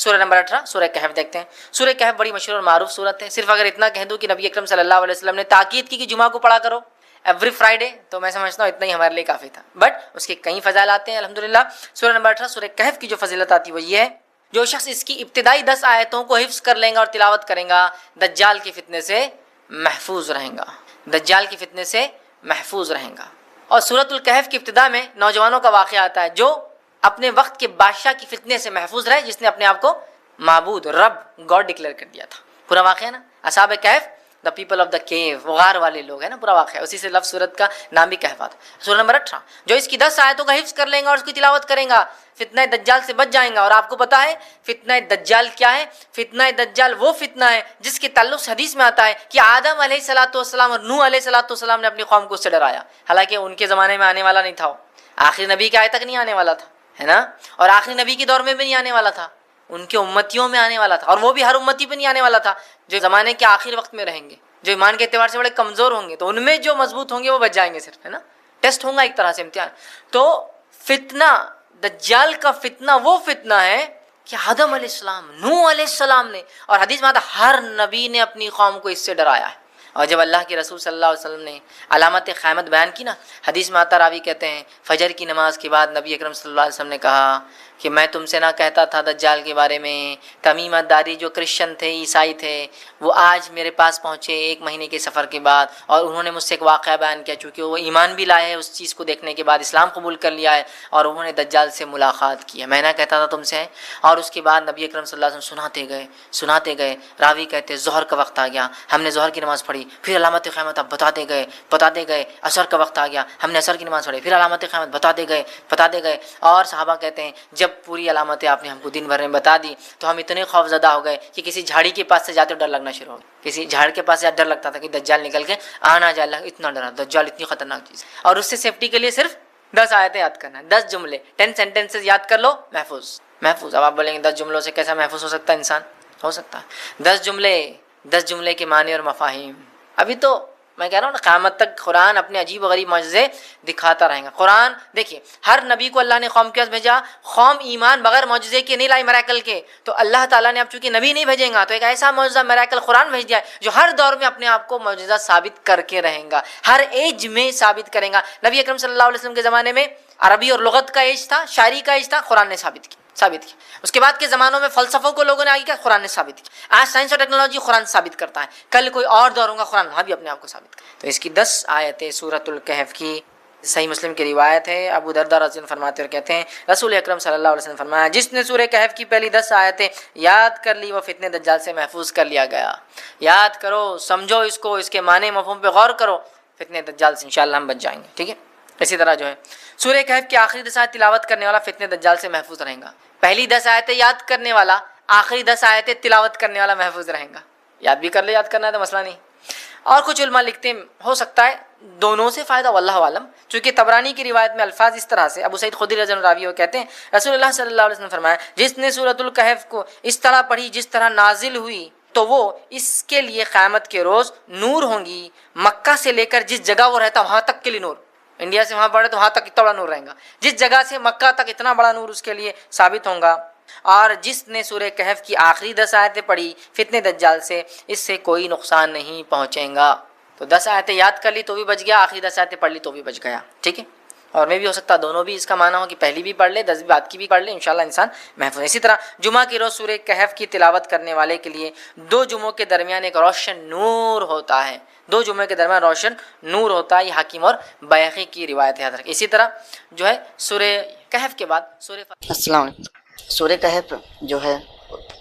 سورہ نمبر 18 سورہ کہف دیکھتے ہیں. سورہ کہف بڑی مشہور اور معروف صورت ہے. صرف اگر اتنا کہہ دوں کہ نبی اکرم صلی اللہ علیہ وسلم نے تاکید کی کہ جمعہ کو پڑھا کرو ایوری فرائیڈے، تو میں سمجھتا ہوں اتنا ہی ہمارے لیے کافی تھا، بٹ اس کے کئی فضائل آتے ہیں الحمدللہ. سورہ نمبر 18 سورہ کہف کی جو فضیلت آتی ہے وہ یہ ہے، جو شخص اس کی ابتدائی 10 آیتوں کو حفظ کر لیں گا اور تلاوت کریں گا دجال کے فتنے سے محفوظ رہیں گا، دجال کے فتنے سے محفوظ رہیں گا. اور سورۃ الکہف کی ابتدا میں نوجوانوں کا واقعہ آتا ہے جو اپنے وقت کے بادشاہ کی فتنے سے محفوظ رہے، جس نے اپنے آپ کو معبود رب گاڈ ڈکلیئر کر دیا تھا. پورا واقعہ ہے نا، اصحاب کہف دا پیپل آف دا کیو، غار والے لوگ ہیں نا، پورا واقعہ ہے. اسی سے لفظ سورت کا نام بھی کہف آتا ہے. سورہ نمبر 18 جو اس کی 10 آیتوں کا حفظ کر لیں گا اور اس کی تلاوت کریں گا فتنہ دجال سے بچ جائیں گا. اور آپ کو پتا ہے فتنہ دجال کیا ہے؟ فتنہ دجال وہ فتنہ ہے جس کے تعلق سے حدیث میں آتا ہے کہ آدم علیہ الصلوۃ والسلام اور نوح علیہ الصلوۃ والسلام نے اپنی قوم کو اس سے ڈرایا، حالانکہ ان کے زمانے میں آنے والا نہیں تھا، وہ آخری نبی کے آئے تک نہیں آنے والا تھا، ہے نا، اور آخری نبی کے دور میں بھی نہیں آنے والا تھا، ان کے امتیوں میں آنے والا تھا، اور وہ بھی ہر امتی پہ نہیں آنے والا تھا، جو زمانے کے آخر وقت میں رہیں گے، جو ایمان کے اعتبار سے بڑے کمزور ہوں گے، تو ان میں جو مضبوط ہوں گے وہ بچ جائیں گے صرف، ہے نا، ٹیسٹ ہوگا ایک طرح سے، امتحان. تو فتنہ دجال کا فتنہ وہ فتنہ ہے کہ آدم علیہ السلام، نوح علیہ السلام نے، اور حدیث میں آتا ہر نبی نے اپنی قوم کو اس سے ڈرایا ہے. اور جب اللہ کے رسول صلی اللہ علیہ وسلم نے علامت قیامت بیان کی نا، حدیث میں آتا، راوی کہتے ہیں فجر کی نماز کے بعد نبی اکرم صلی اللہ علیہ وسلم نے کہا کہ میں تم سے نہ کہتا تھا دجال کے بارے میں، تمیمت داری جو کرسچن تھے، عیسائی تھے، وہ آج میرے پاس پہنچے 1 مہینے کے سفر کے بعد، اور انہوں نے مجھ سے ایک واقعہ بیان کیا، چونکہ وہ ایمان بھی لائے ہیں اس چیز کو دیکھنے کے بعد، اسلام قبول کر لیا ہے، اور انہوں نے دجال سے ملاقات کی ہے. میں نہ کہتا تھا تم سے. اور اس کے بعد نبی اکرم صلی اللہ علیہ وسلم سناتے گئے. راوی کہتے ظہر کا وقت آ گیا، ہم نے ظہر کی نماز پڑھی، پھر علامت قیامت اب بتاتے گئے. عصر کا وقت آ گیا، ہم نے عصر کی نماز پڑھی، پھر علامت قیامت بتاتے گئے. اور صحابہ کہتے ہیں جب پوری علامتیں آپ نے ہم کو دن بھر میں بتا دی تو ہم اتنے خوف زدہ ہو گئے کہ کسی جھاڑی کے پاس سے جاتے ڈر لگنا شروع ہو گیا. کسی جھاڑ کے پاس سے ڈر لگتا تھا کہ دجال نکل کے آنا جائے، اللہ اتنا ڈرا، دجال اتنی خطرناک چیز. اور اس سے سیفٹی کے لیے صرف 10 آیتیں یاد کرنا ہے، 10 جملے، 10 سینٹینسز یاد کر لو، محفوظ. اب آپ بولیں گے 10 جملوں سے کیسا محفوظ ہو سکتا ہے انسان؟ ہو سکتا ہے. 10 جملے کے معنی اور مفاہیم. ابھی تو میں کہہ رہا ہوں نا، قیامت تک قرآن اپنے عجیب و غریب معجزے دکھاتا رہے گا. قرآن دیکھیے، ہر نبی کو اللہ نے قوم کے پاس بھیجا، قوم ایمان بغیر معجزے کے نہیں لائی، میریکل کے، تو اللہ تعالیٰ نے اب چونکہ نبی نہیں بھیجیں گا تو ایک ایسا معجزہ میریکل قرآن بھیج دیا ہے جو ہر دور میں اپنے آپ کو معجزہ ثابت کر کے رہیں گا، ہر ایج میں ثابت کریں گا. نبی اکرم صلی اللہ علیہ وسلم کے زمانے میں عربی اور لغت کا ایج تھا، شاعری کا ایج تھا، قرآن نے ثابت کیا. اس کے بعد کے زمانوں میں فلسفوں کو لوگوں نے آگے کیا، قرآن نے ثابت کیا. آج سائنس اور ٹیکنالوجی قرآن ثابت کرتا ہے، کل کوئی اور دور ہوگا قرآن وہاں بھی اپنے آپ کو ثابت کرتا ہے. تو اس کی 10 آیتیں سورۃ الکہف کی، صحیح مسلم کی روایت ہے، ابو درداء رضی اللہ عنہ فرماتے اور کہتے ہیں رسول اکرم صلی اللہ علیہ وسلم فرمایا جس نے سورہ کہف کی پہلی 10 آیتیں یاد کر لی وہ فتنہ دجال سے محفوظ کر لیا گیا. یاد کرو، سمجھو اس کو، اس کے معنی مفہوم پہ غور کرو، فتنہ دجال سے انشاءاللہ ہم بچ جائیں گے. ٹھیک ہے. اسی طرح جو ہے سورہ کہف کی آخری 10 آیت تلاوت کرنے والا فتنہ دجال سے محفوظ رہے گا. پہلی 10 آیتیں یاد کرنے والا، آخری 10 آیتیں تلاوت کرنے والا محفوظ رہے گا. یاد بھی کر لے، یاد کرنا ہے تو مسئلہ نہیں. اور کچھ علماء لکھتے ہیں ہو سکتا ہے دونوں سے فائدہ، واللہ عالم، چونکہ طبرانی کی روایت میں الفاظ اس طرح سے، ابو سعید خدری رضی اللہ عنہ راوی کہتے ہیں رسول اللہ صلی اللہ علیہ وسلم فرمایا جس نے سورۃ الکہف کو اس طرح پڑھی جس طرح نازل ہوئی تو وہ اس کے لیے قیامت کے روز نور ہوں گی، مکہ سے لے کر جس جگہ وہ رہتا وہاں تک کے لیے نور. انڈیا سے وہاں پڑھے تو وہاں تک اتنا بڑا نور رہے گا، جس جگہ سے مکہ تک اتنا بڑا نور اس کے لیے ثابت ہوگا. اور جس نے سورہ کہف کی آخری 10 آیتیں پڑھی فتنہ دجال سے اس سے کوئی نقصان نہیں پہنچے گا. تو 10 آیتیں یاد کر لی تو بھی بچ گیا، آخری 10 آیتیں پڑھ لی تو بھی بچ گیا. ٹھیک ہے. اور میں بھی ہو سکتا دونوں بھی اس کا معنی ہو کہ پہلی بھی پڑھ لے، 10 بھی بعد کی بھی پڑھ لے، انشاءاللہ انسان محفوظ. اسی طرح جمعہ کی روز سورہ کہف کی تلاوت کرنے والے کے لیے 2 جمعوں کے درمیان ایک روشن نور ہوتا ہے. 2 جمعے کے درمیان روشن نور ہوتا ہے. یہ حاکم اور بیہقی کی روایت یاد رکھیں. اسی طرح جو ہے سورہ کہف کے بعد السلام علیکم. سورہ کہف جو ہے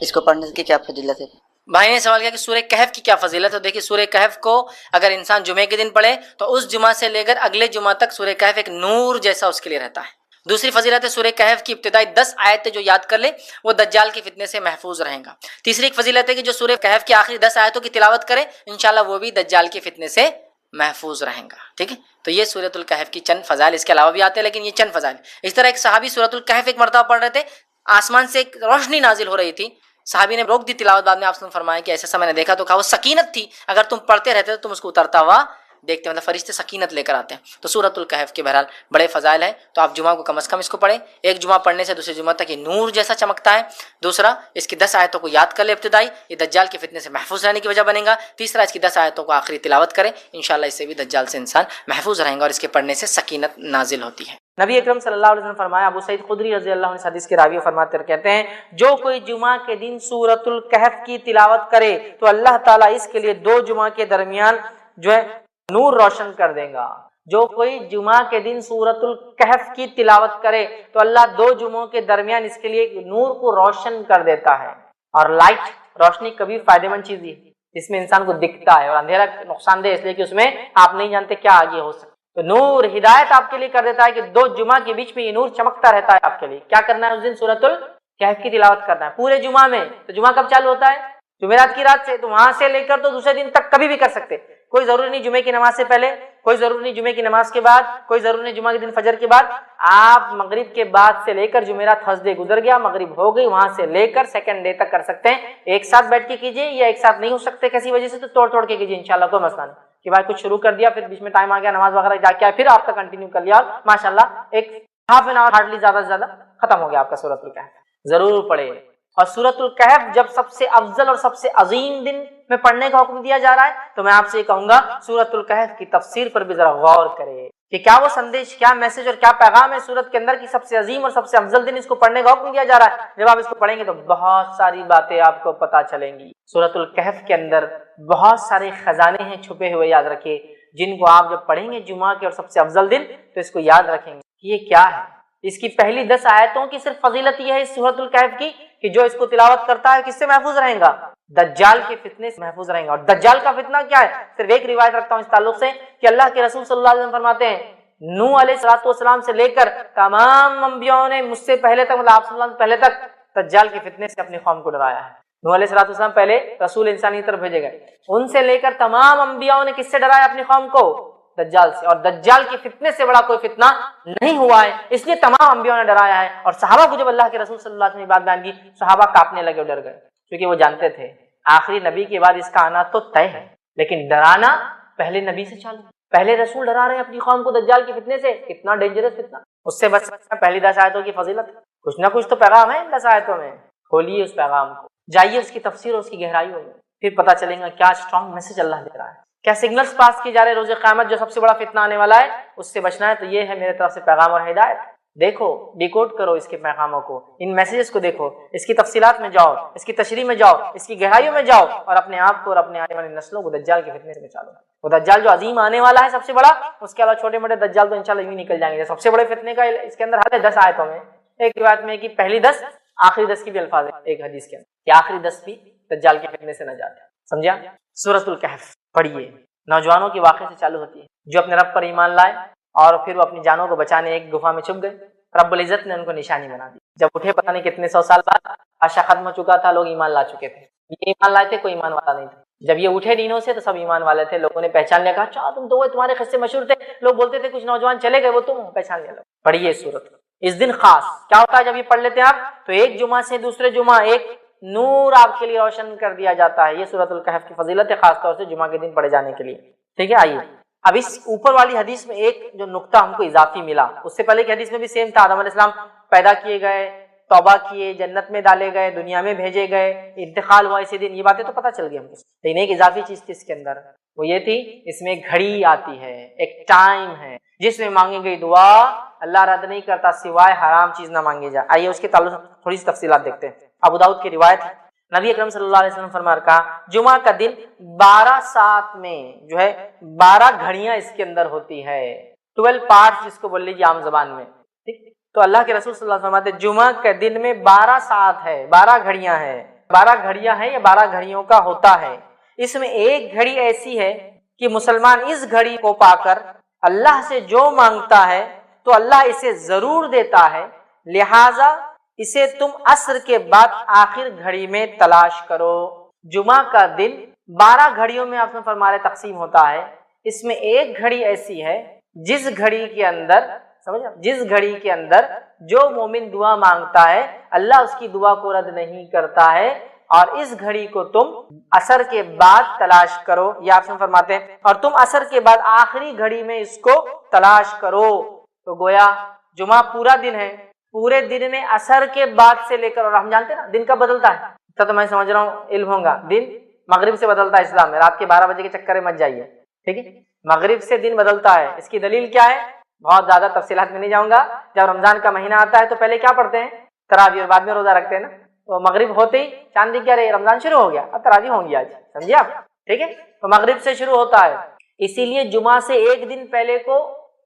اس کو پڑھنے کی کیا فضیلت ہے؟ بھائی نے سوال کیا کہ سورہ کہف کی کیا فضیلت ہے. دیکھیے سورہ کہف کو اگر انسان جمعے کے دن پڑھے تو اس جمعہ سے لے کر اگلے جمعہ تک سورہ کہف ایک نور جیسا اس کے لیے رہتا ہے. دوسری فضیلت ہے سورہ کہف کی ابتدائی 10 آیتیں جو یاد کر لے وہ دجال کے فتنے سے محفوظ رہیں گا. تیسری ایک فضیلت ہے کہ جو سورہ کہف کی آخری 10 آیتوں کی تلاوت کرے انشاءاللہ وہ بھی دجال کے فتنے سے محفوظ رہیں گا. ٹھیک ہے. تو یہ سورۃ الکہف کی چند فضائل، اس کے علاوہ بھی آتے ہیں لیکن یہ چند فضائل. اس طرح ایک صحابی سورۃ الکہف ایک مرتبہ پڑھ رہے تھے، آسمان سے ایک روشنی نازل ہو رہی تھی، صحابی نے روک دی تلاوت. بعد میں آپ نے فرمایا کہ ایسا میں نے دیکھا تو کہا وہ سکینت تھی، اگر تم پڑھتے رہتے تو تم اس کو اترتا ہوا دیکھتے ہیں, مطلب فرشتے سکینت لے کر آتے ہیں. تو سورۃ الکہف کے بہرحال بڑے فضائل ہیں, تو آپ جمعہ کو کم از کم اس کو پڑھیں. ایک جمعہ پڑھنے سے دوسرے جمعہ تک یہ نور جیسا چمکتا ہے. دوسرا, اس کی 10 آیتوں کو یاد کر لے ابتدائی, یہ دجال کے فتنے سے محفوظ رہنے کی وجہ بنے گا. تیسرا, اس کی 10 آیتوں کو آخری تلاوت کریں, انشاءاللہ اس سے بھی دجال سے انسان محفوظ رہیں گا اور اس کے پڑھنے سے سکینت نازل ہوتی ہے. نبی اکرم صلی اللہ علیہ وسلم فرمایا, ابو سعید خدری رضی اللہ عنہ اس حدیث کے راوی فرماتے ہیں, کہتے ہیں جو کوئی جمعہ کے دن سورۃ الکہف کی تلاوت کرے تو اللہ تعالیٰ اس کے لیے 2 جمعہ کے درمیان جو ہے نور روشن کر دے گا. جو کوئی جمعہ کے دن سورۃ الکہف کی تلاوت کرے تو اللہ 2 جمعوں کے درمیان اس کے لیے نور کو روشن کر دیتا ہے. اور لائٹ, روشنی کبھی فائدہ مند چیز ہے, اس میں انسان کو دکھتا ہے, اور اندھیرا نقصان دہ اس لیے کہ اس میں آپ نہیں جانتے کیا آگے ہو سکتا. تو نور ہدایت آپ کے لیے کر دیتا ہے کہ 2 جمعہ کے بیچ میں یہ نور چمکتا رہتا ہے. آپ کے لیے کیا کرنا ہے, اس دن سورۃ الکہف کی تلاوت کرنا ہے پورے جمعہ میں. تو جمعہ کب چالو ہوتا ہے, جمعرات کی رات سے, تو وہاں سے لے کر تو دوسرے دن تک کبھی بھی کر سکتے. کوئی ضروری نہیں جمعے کی نماز سے پہلے, کوئی ضروری نہیں جمعے کی نماز کے بعد, کوئی ضروری نہیں جمعہ کے دن فجر کے بعد. آپ مغرب کے بعد سے لے کر جمعرات تھرسڈے گزر گیا, مغرب ہو گئی, وہاں سے لے کر سیکنڈ ڈے تک کر سکتے ہیں. ایک ساتھ بیٹھ کے کیجیے, یا ایک ساتھ نہیں ہو سکتے کسی وجہ سے تو توڑ توڑ کے کیجیے, انشاءاللہ کوئی مسئلہ نہیں کہ بھائی کچھ شروع کر دیا پھر بیچ میں ٹائم آ گیا نماز وغیرہ جا کے پھر آپ کا کنٹینیو کر لیا, ماشاءاللہ ایک ہاف این آور ہارڈلی زیادہ سے زیادہ ختم ہو گیا آپ کا سورۃ الکہف. ضرور پڑھے. اور سورۃ الکہف جب سب سے افضل اور سب سے عظیم دن میں پڑھنے کا حکم دیا جا رہا ہے تو میں آپ سے یہ کہوں گا سورۃ الکہف کی تفسیر پر بھی ذرا غور کرے کہ کیا وہ سندیش, کیا میسج اور کیا پیغام ہے سورت کے اندر کی سب سے عظیم اور سب سے افضل دن اس کو پڑھنے کا حکم دیا جا رہا ہے. جب آپ اس کو پڑھیں گے تو بہت ساری باتیں آپ کو پتہ چلیں گی. سورۃ الکہف کے اندر بہت سارے خزانے ہیں چھپے ہوئے, یاد رکھیے, جن کو آپ جب پڑھیں گے جمعہ کے اور سب سے افضل دن تو اس کو یاد رکھیں گے کہ یہ کیا ہے. اس کی پہلی 10 آیتوں کی صرف فضیلت یہ ہے اس سورۃ الکہف کی کہ جو اس کو تلاوت کرتا ہے کس سے محفوظ رہیں گا, دجال کے فتنے سے محفوظ رہیں گا. اور دجال کا فتنہ کیا ہے, صرف ایک روایت رکھتا ہوں اس تعلق سے کہ اللہ کے رسول صلی اللہ علیہ وسلم فرماتے ہیں نوح علیہ السلام سے لے کر تمام انبیاءوں نے مجھ سے پہلے تک, مطلب آپ صلی اللہ علیہ وسلم پہلے تک دجال کے فتنے سے اپنی قوم کو ڈرایا ہے. نوح علیہ السلام پہلے رسول انسانی کی طرف بھیجے گئے, ان سے لے کر تمام انبیاءوں نے کس سے ڈرایا اپنی قوم کو, دجال سے. اور دجال کے فتنے سے بڑا کوئی فتنہ نہیں ہوا ہے, اس لیے تمام انبیاءوں نے ڈرایا ہے. اور صحابہ کو جب اللہ کے رسول صلی اللہ علیہ وسلم نے بات بیان کی, صحابہ کانپنے لگے اور ڈر گئے, کیونکہ وہ جانتے تھے آخری نبی کے بعد اس کا آنا تو طے ہے, لیکن ڈرانا پہلے نبی سے چالو. پہلے رسول ڈرا رہے ہیں اپنی قوم کو دجال کے فتنے سے, کتنا ڈینجرس فتنہ, اس سے بچ سکنا. پہلی 10 آیتوں کی فضیلت, کچھ نہ کچھ تو پیغام ہے ان 10 آیتوں میں. کھولیے اس پیغام کو, جائیے اس کی تفسیر اور اس کی گہرائیوں میں, پھر پتہ چلے گا کیا اسٹرانگ میسج اللہ دے رہا ہے, کیا سگنلز پاس کیے جا رہے روز قیامت جو سب سے بڑا فتنہ آنے والا ہے اس سے بچنا ہے. تو یہ ہے میرے طرف سے پیغام اور ہدایت. دیکھو, ڈیکوڈ کرو اس کے پیغاموں کو, ان میسیجز کو دیکھو, اس کی تفصیلات میں جاؤ, اس کی تشریح میں جاؤ, اس کی گہرائیوں میں جاؤ, اور اپنے آپ کو اور اپنے آنے والی نسلوں کو دجال کے فتنے سے بچا لو. وہ دجال جو عظیم آنے والا ہے سب سے بڑا, اس کے علاوہ چھوٹے موٹے دجال تو انشاءاللہ یوں نکل جائیں گے. سب سے بڑے فتنے کا اس کے اندر حل ہے 10 آیتوں میں. ایک روایت میں کہ پہلی 10 آخری 10 کی بھی الفاظ ہے ایک حدیث کے اندر کہ آخری 10 بھی دجال کے فتنے سے نجات ہے. سمجھا. سورۃ الکہف پڑھیے. نوجوانوں کے واقعے سے چالو ہوتی ہے جو اپنے رب پر ایمان لائے اور پھر وہ اپنی جانوں کو بچانے ایک گفا میں چھپ گئے. رب العزت نے ان کو نشانی بنا دی. جب اٹھے پتہ نہیں کتنے 100 سال بعد, عرصہ ختم ہو چکا تھا, لوگ ایمان لا چکے تھے. یہ ایمان لائے تھے, کوئی ایمان والا نہیں تھا. جب یہ اٹھے دینوں سے تو سب ایمان والے تھے. لوگوں نے پہچان لیا, کہا اچھا تم تو وہ تمہارے قصے مشہور تھے, لوگ بولتے تھے کچھ نوجوان چلے گئے, وہ تم پہچان لیا. لوگ پڑھیے سورت. اس دن خاص کیا ہوتا ہے جب یہ پڑھ لیتے ہیں آپ تو ایک جمعہ سے دوسرے جمعہ ایک نور آپ کے لیے روشن کر دیا جاتا ہے. یہ سورۃ الکہف کی فضیلت ہے, خاص طور سے جمعہ کے دن پڑھے جانے کے لیے. ٹھیک ہے. آئیے اب اس اوپر والی حدیث میں ایک جو نقطہ ہم کو اضافی ملا, اس سے پہلے کی حدیث میں بھی سیم تھا. آدم علیہ السلام پیدا کیے گئے, توبہ کیے, جنت میں ڈالے گئے, دنیا میں بھیجے گئے, انتقال ہوا اسی دن. یہ باتیں تو پتہ چل گئی ہم کو, لیکن ایک اضافی چیز تھی اس کے اندر, وہ یہ تھی اس میں گھڑی آتی ہے, ایک ٹائم ہے جس میں مانگی گئی دعا اللہ رد نہیں کرتا سوائے حرام چیز نہ مانگی جائے. آئیے اس کے تعلق تھوڑی سی تفصیلات دیکھتے ہیں. ابو داؤد کی روایت ہے, نبی اکرم صلی اللہ علیہ وسلم فرما رکھا جمعہ کا دن 12 ساعت میں جو ہے 12 گھڑیاں اس کے اندر ہوتی ہے, 12 پارٹس جس کو بول لیجیے عام زبان میں. ٹھیک. تو اللہ کے رسول صلی اللہ علیہ وسلم فرماتے جمعہ کے دن میں 12 ساعت ہے, 12 گھڑیاں ہیں. 12 گھڑیاں ہیں یا 12 گھڑیوں کا ہوتا ہے. اس میں ایک گھڑی ایسی ہے کہ مسلمان اس گھڑی کو پا کر اللہ سے جو مانگتا ہے تو اللہ اسے ضرور دیتا ہے, لہذا اسے تم عصر کے بعد آخر گھڑی میں تلاش کرو. جمعہ کا دن 12 گھڑیوں میں آپ نے فرما رہے تقسیم ہوتا ہے. اس میں ایک گھڑی ایسی ہے جس گھڑی کے اندر سمجھا, جس گھڑی کے اندر جو مومن دعا مانگتا ہے اللہ اس کی دعا کو رد نہیں کرتا ہے, اور اس گھڑی کو تم عصر کے بعد تلاش کرو، یہ آپ سے فرماتے ہیں، اور تم عصر کے بعد آخری گھڑی میں اس کو تلاش کرو۔ تو گویا جمعہ پورا دن ہے، پورے دن میں عصر کے بعد سے لے کر، اور ہم جانتے ہیں نا دن کب بدلتا ہے، تو میں سمجھ رہا ہوں علم ہوگا، دن مغرب سے بدلتا ہے اسلام میں، رات کے 12 بجے کے چکر میں مت جائیے، ٹھیک ہے، مغرب سے دن بدلتا ہے۔ اس کی دلیل کیا ہے؟ بہت زیادہ تفصیلات میں نہیں جاؤں گا۔ جب رمضان کا مہینہ آتا ہے تو پہلے کیا پڑھتے ہیں؟ تراویح، اور بعد میں روزہ رکھتے ہیں نا، تو مغرب ہوتے ہی چاند دکھ گیا، رہے رمضان شروع ہو گیا، اب تراویح ہوں گی آج، سمجھے آپ؟ ٹھیک ہے، تو مغرب سے شروع ہوتا ہے، اسی لیے جمعہ سے ایک دن پہلے کو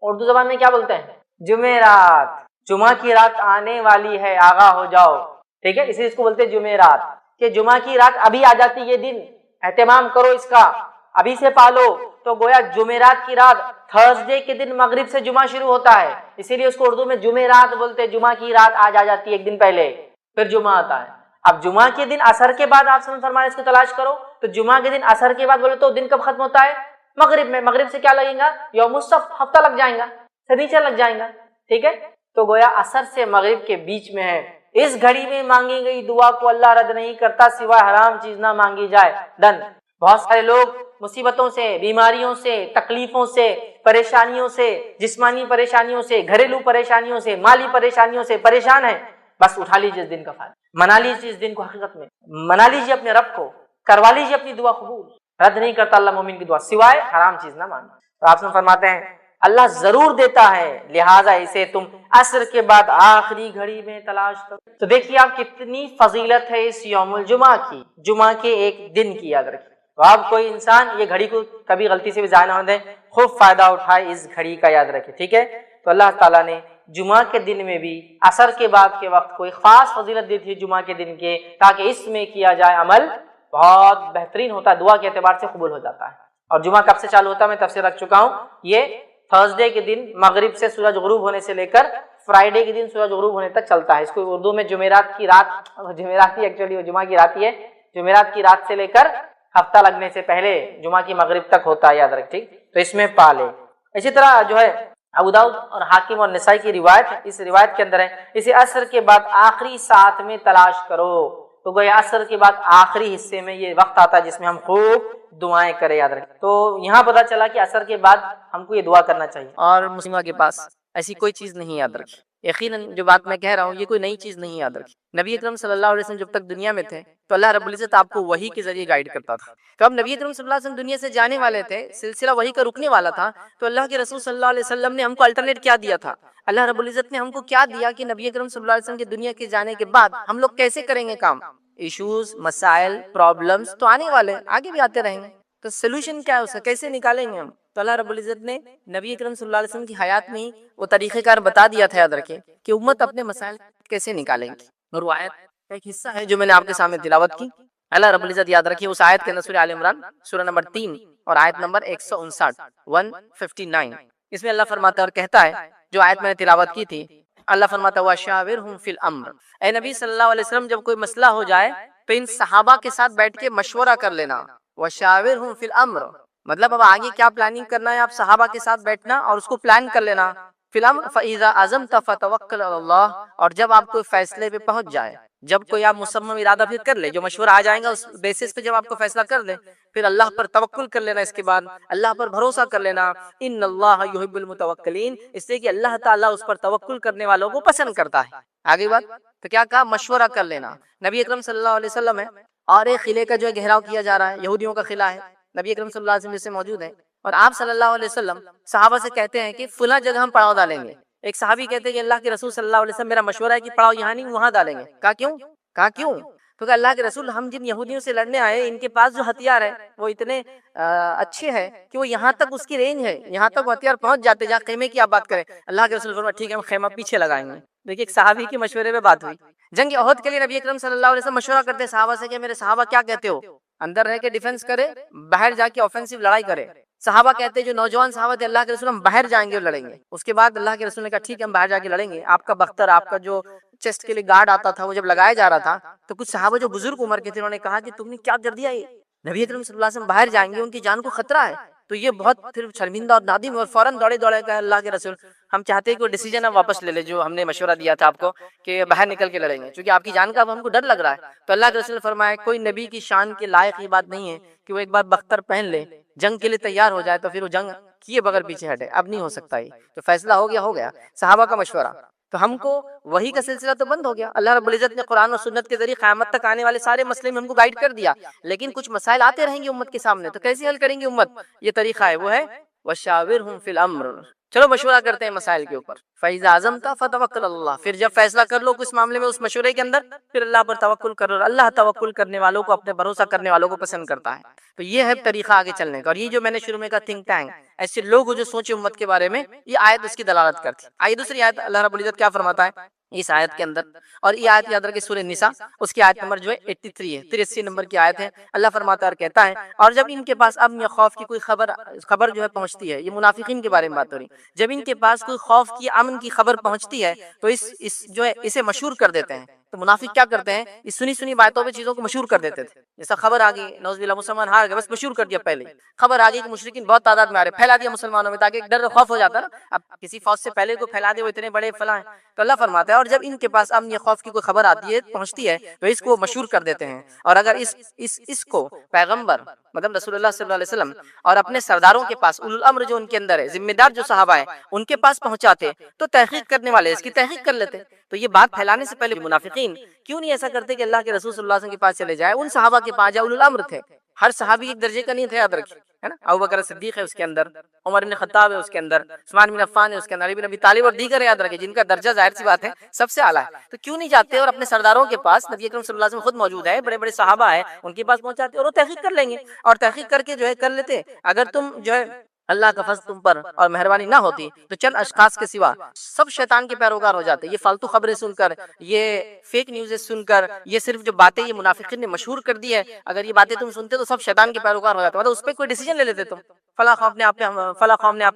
اردو زبان میں کیا بولتے ہیں؟ جمعرات، جمعہ کی رات آنے والی ہے، آگاہ ہو جاؤ، ٹھیک ہے، اسی اس کو بولتے ہیں جمعرات، کہ جمعہ کی رات ابھی آ جاتی، یہ دن اہتمام کرو اس کا، ابھی سے پالو۔ تو گویا جمعرات کی رات، تھرسڈے کے دن مغرب سے جمعہ شروع ہوتا ہے، اسی لیے اس کو اردو میں جمعرات بولتے ہیں، جمعہ کی رات آج آ جاتی ہے ایک دن پہلے، پھر جمعہ آتا ہے۔ اب جمعہ کے دن عصر کے بعد آپ سے فرمایا اس کو تلاش کرو، تو جمعہ کے دن عصر کے بعد بولے تو دن کب ختم ہوتا ہے؟ مغرب میں، مغرب سے کیا لگیں گا؟ یوم السبت، ہفتہ لگ جائیں گا، سنیچر لگ جائیں گا، ٹھیک ہے، تو گویا عصر سے مغرب کے بیچ میں ہے۔ اس گھڑی میں مانگی گئی دعا کو اللہ رد نہیں کرتا سوائے حرام چیز نہ مانگی جائے، ڈن۔ بہت سارے لوگ مصیبتوں سے، بیماریوں سے، تکلیفوں سے، پریشانیوں سے، جسمانی پریشانیوں سے، گھریلو پریشانیوں سے، مالی پریشانیوں سے پریشان ہیں، بس اٹھا لیجیے اس دن کا فائدہ، منا لیجیے اس دن کو، حقیقت میں منا لیجیے اپنے رب کو، کروا لیجیے اپنی دعا قبول، رد نہیں کرتا اللہ مومن کی دعا سوائے حرام چیز نہ ماننا۔ تو آپ سے فرماتے ہیں اللہ ضرور دیتا ہے، لہٰذا اسے تم عصر کے بعد آخری گھڑی میں تلاش کرو۔ تو دیکھیے آپ کتنی فضیلت ہے اس یوم الجمعہ کی، جمعہ کے ایک دن کی، یاد رکھیے۔ تو آپ کوئی انسان یہ گھڑی کو کبھی غلطی سے بھی ضائع نہ ہونے دیں، خوب فائدہ اٹھائے اس گھڑی کا، یاد رکھیے، ٹھیک ہے۔ تو اللہ تعالیٰ نے جمعہ کے دن میں بھی عصر کے بعد کے وقت کوئی خاص فضیلت دی تھی جمعہ کے دن کے، تاکہ اس میں کیا جائے عمل بہت بہترین ہوتا ہے، دعا کے اعتبار سے قبول ہو جاتا ہے۔ اور جمعہ کب سے چالو ہوتا ہے میں تفسیر رکھ چکا ہوں، یہ تھرسڈے کے دن مغرب سے سورج غروب ہونے سے لے کر فرائیڈے کے دن سورج غروب ہونے تک چلتا ہے۔ اس کو اردو میں جمعرات کی رات، جمعرات ہی ایکچولی وہ جمعہ کی رات ہی ہے، جمعرات کی رات سے لے کر ہفتہ لگنے سے پہلے جمعہ کی مغرب تک ہوتا ہے، یاد رکھ، ٹھیک، تو اس میں پالے۔ اسی طرح جو ہے ابو داؤد اور حاکم اور نسائی کی روایت ہے، اس روایت کے اندر ہے اسے عصر کے بعد آخری ساعت میں تلاش کرو۔ تو گویا عصر کے بعد آخری حصے میں یہ وقت آتا ہے جس میں ہم خوب دعائیں کریں، یاد رکھیں۔ تو یہاں پتہ چلا کہ عصر کے بعد ہم کو یہ دعا کرنا چاہیے، اور مسلمہ کے پاس ایسی کوئی چیز نہیں، یاد رکھیں۔ یقیناً جو بات میں کہہ رہا ہوں یہ کوئی نئی چیز نہیں، یاد رکھیں۔ نبی اکرم صلی اللہ علیہ وسلم جب تک دنیا میں تھے تو اللہ رب العزت آپ کو وحی کے ذریعے گائیڈ کرتا تھا۔ تو اب نبی اکرم صلی اللہ علیہ وسلم دنیا سے جانے والے تھے، سلسلہ وحی کا رکنے والا تھا، تو اللہ کے رسول صلی اللہ علیہ وسلم نے ہم کو الٹرنیٹ کیا دیا تھا؟ اللہ رب العزت نے ہم کو کیا دیا کہ نبی اکرم صلی اللہ علیہ وسلم کے دنیا کے جانے کے بعد ہم لوگ کیسے کریں گے کام؟ ایشوز، مسائل، پرابلمز تو آنے والے ہیں، آگے بھی آتے رہیں گے، تو سلوشن کیا ہے اسے کیسے نکالیں گے ہم؟ تو اللہ رب العزت نے نبی اکرم صلی اللہ علیہ وسلم کی حیات میں ہی وہ طریقہ کار بتا دیا تھا، یاد رکھیں، کہ امت اپنے مسائل کیسے نکالیں گی۔ اور آیت کا ایک حصہ ہے جو میں نے آپ کے سامنے تلاوت کی، اللہ رب العزت یاد رکھیے اس آیت کے اندر سورہ آل عمران سورہ نمبر 3 اور آیت نمبر 159 اس میں اللہ فرماتا ہے اور کہتا ہے، جو آیت میں نے تلاوت کی تھی، اللہ فرماتا ہے وَشَاوِرْهُمْ فِي الْأَمْرِ، اے نبی صلی اللہ علیہ وسلم جب کوئی مسئلہ ہو جائے تو ان صحابہ کے ساتھ بیٹھ کے مشورہ کر لینا۔ وَشَاوِرْهُمْ فِي الْأَمْرِ مطلب اب آگے کیا پلاننگ کرنا ہے، آپ صحابہ کے ساتھ بیٹھنا اور اس کو پلان کر لینا۔ فی الامر فاذا عزمت فتوکل علی اللہ، اور جب آپ کوئی فیصلے پہ پہنچ جائے، جب کوئی آپ مصمم ارادہ پھر کر لے، جو مشورہ آ جائے گا اس بیسس پہ جب آپ کو فیصلہ کر لے، پھر اللہ پر توکل کر لینا، اس کے بعد اللہ پر بھروسہ کر لینا۔ ان اللہ یحب المتوکلین، اس لیے کہ اللہ تعالیٰ اس پر توکل کرنے والوں کو پسند کرتا ہے۔ آگے بات تو کیا کہا؟ مشورہ کر لینا۔ نبی اکرم صلی اللہ علیہ وسلم ہے اور ایک قلعے کا جو ہے گھیراؤ کیا جا رہا ہے، یہودیوں کا قلعہ ہے، نبی اکرم صلی اللہ علیہ وسلم جس سے موجود ہے، اور آپ صلی اللہ علیہ وسلم صحابہ سے کہتے ہیں کہ فلاں جگہ ہم پڑاؤ ڈالیں گے۔ ایک صحابی کہتے ہیں کہ اللہ کے رسول صلی اللہ علیہ وسلم میرا مشورہ ہے کہ پڑاؤ یہاں نہیں وہاں ڈالیں گے۔ کہا کیوں؟ کہا کیوں؟ تو کہ اللہ کے رسول ہم جن یہودیوں سے لڑنے آئے ان کے پاس جو ہتھیار ہے وہ اتنے اچھے ہیں کہ وہ یہاں تک اس کی رینج ہے، یہاں تک وہ ہتھیار پہنچ جاتے جہاں خیمے کی آپ بات کریں۔ اللہ کے رسول فرمایا ٹھیک ہے ہم خیمہ پیچھے لگائیں گے۔ دیکھیے ایک صحابی کے مشورے پہ بات ہوئی۔ جنگ احد کے لیے نبی اکرم صلی اللہ علیہ وسلم مشورہ کرتے ہیں صحابہ سے کہ میرے صحابہ کیا کہتے ہو، اندر رہ کے ڈیفنس کرے، باہر جا کے آفینسو لڑائی کرے؟ صحابہ کہتے ہیں جو نوجوان صحابہ تھے اللہ کے رسول ہم باہر جائیں گے اور لڑیں گے۔ اس کے بعد اللہ کے رسول نے کہا ٹھیک ہے ہم باہر جا کے لڑیں گے۔ آپ کا بختر، آپ کا جو چیسٹ کے لیے گارڈ آتا تھا وہ جب لگایا جا رہا تھا تو کچھ صحابہ جو بزرگ عمر کے تھے انہوں نے کہا کہ تم نے کیا کر دیا، یہ نبی اکرم صلی اللہ علیہ وسلم باہر جائیں گے ان کی جان کو خطرہ ہے، تو یہ بہت پھر شرمندہ اور نادم، اور فوراً دوڑے کہا اللہ کے رسول ہم چاہتے ہیں کہ وہ ڈیسیجن آپ واپس لے لے جو ہم نے مشورہ دیا تھا آپ کو کہ باہر نکل کے لڑیں گے، چونکہ آپ کی جان کا اب ہم کو ڈر لگ رہا ہے۔ تو اللہ کے رسول نے فرمایا کوئی نبی کی شان کے لائق یہ بات نہیں ہے کہ وہ ایک بار بختر پہن لے، جنگ کے لیے تیار ہو جائے تو پھر وہ جنگ کیے بغیر پیچھے ہٹے، اب نہیں ہو سکتا یہ، تو فیصلہ ہو گیا صحابہ کا مشورہ۔ تو ہم کو وہی کا سلسلہ تو بند ہو گیا، اللہ رب العزت نے قرآن اور سنت کے ذریعے قیامت تک آنے والے سارے مسئلے میں ہم کو گائیڈ کر دیا، لیکن کچھ مسائل آتے رہیں گے امت کے سامنے، تو کیسے حل کریں گے امت؟ یہ طریقہ ہے، وہ ہے وَشَاوِرْهُمْ فِي الْأَمْرِ، چلو مشورہ کرتے ہیں مسائل کے اوپر، فَإِذَا عَزَمْتَ فَتَوَكَّلْ عَلَى اللَّهِ، پھر جب فیصلہ کر لو اس معاملے میں، اس مشورے کے اندر، پھر اللہ پر توکل کرو، اللہ توکل کرنے والوں کو، اپنے بھروسہ کرنے والوں کو پسند کرتا ہے۔ تو یہ ہے طریقہ آگے چلنے کا، اور یہ جو میں نے شروع میں کہا تھنک ٹینک، ایسے لوگ جو سوچے امت کے بارے میں، یہ آیت اس کی دلالت کرتی۔ آئیے دوسری آیت اللہ رب العزت کیا فرماتا ہے اس آیت کے اندر، اور یہ آیت یاد رکھیں سورہ نساء، اس کی آیت نمبر جو ہے 83 ہے، 83 نمبر کی آیت ہے۔ اللہ فرماتا ہے اور کہتا ہے، اور جب ان کے پاس امن یا خوف کی کوئی خبر جو ہے پہنچتی ہے، یہ منافقین کے بارے میں بات ہو رہی، جب ان کے پاس کوئی خوف کی امن کی خبر پہنچتی ہے تو اس جو ہے اسے مشہور کر دیتے ہیں۔ تو منافق کیا کرتے ہیں، اس سنی باتوں پہ چیزوں کو مشہور کر دیتے تھے، جیسا خبر آ گئی نعوذ باللہ مسلمان ہار گئے، بس مشہور کر دیا، پہلے خبر آ گئی کہ مشرکین بہت تعداد میں آ رہے، پھیلا دیا مسلمانوں میں، تاکہ ایک ڈر خوف ہو جاتا نا، اب کسی فوج سے پہلے کو پھیلا دے وہ اتنے بڑے فلاں ہیں۔ تو اللہ فرماتا ہے اور جب ان کے پاس امن یا خوف کی کوئی خبر آتی ہے، پہنچتی ہے، تو اس کو وہ مشہور کر دیتے ہیں، اور اگر اس کو پیغمبر مطلب رسول اللہ صلی اللہ علیہ وسلم اور اپنے سرداروں کے پاس، اولو الامر جو ان کے اندر ہے، ذمہ دار جو صحابہ ہیں، ان کے پاس پہنچاتے تو تحقیق کرنے والے اس کی تحقیق کر لیتے۔ تو یہ بات پھیلانے سے پہلے منافقین کیوں نہیں ایسا کرتے کہ اللہ کے رسول صلی اللہ علیہ وسلم کے پاس چلے جائے، ان صحابہ کے پاس، جو اولو الامر تھے، ہر صحابی ایک درجے کا نہیں تھا، یاد رکھیے، ہے نا، ابوبکر صدیق ہے اس کے اندر، عمر بن خطاب ہے اس کے اندر، عثمان بن عفان ہے اس کے اندر، علی بن ابی طالب اور دیگر، یاد رکھیں جن کا درجہ ظاہر سی بات ہے سب سے اعلیٰ ہے۔ تو کیوں نہیں جاتے اور اپنے سرداروں کے پاس، نبی اکرم صلی اللہ علیہ وسلم خود موجود ہے، بڑے بڑے صحابہ ہیں، ان کے پاس پہنچاتے اور وہ تحقیق کر لیں گے، اور تحقیق کر کے جو ہے کر لیتے۔ اگر تم جو ہے اللہ کا فضل تم پر اور مہربانی نہ ہوتی تو چند اشخاص کے سوا سب شیطان کے پیروکار ہو جاتے۔ یہ فالتو خبریں سن کر، یہ فیک نیوزیں سن کر، یہ صرف جو باتیں یہ منافقین نے مشہور کر دی ہے، اگر یہ باتیں تم سنتے تو سب شیطان کے پیروکار ہو جاتے، مطلب اس پہ کوئی ڈیسیجن لے لیتے تم، فلاں قوم نے آپ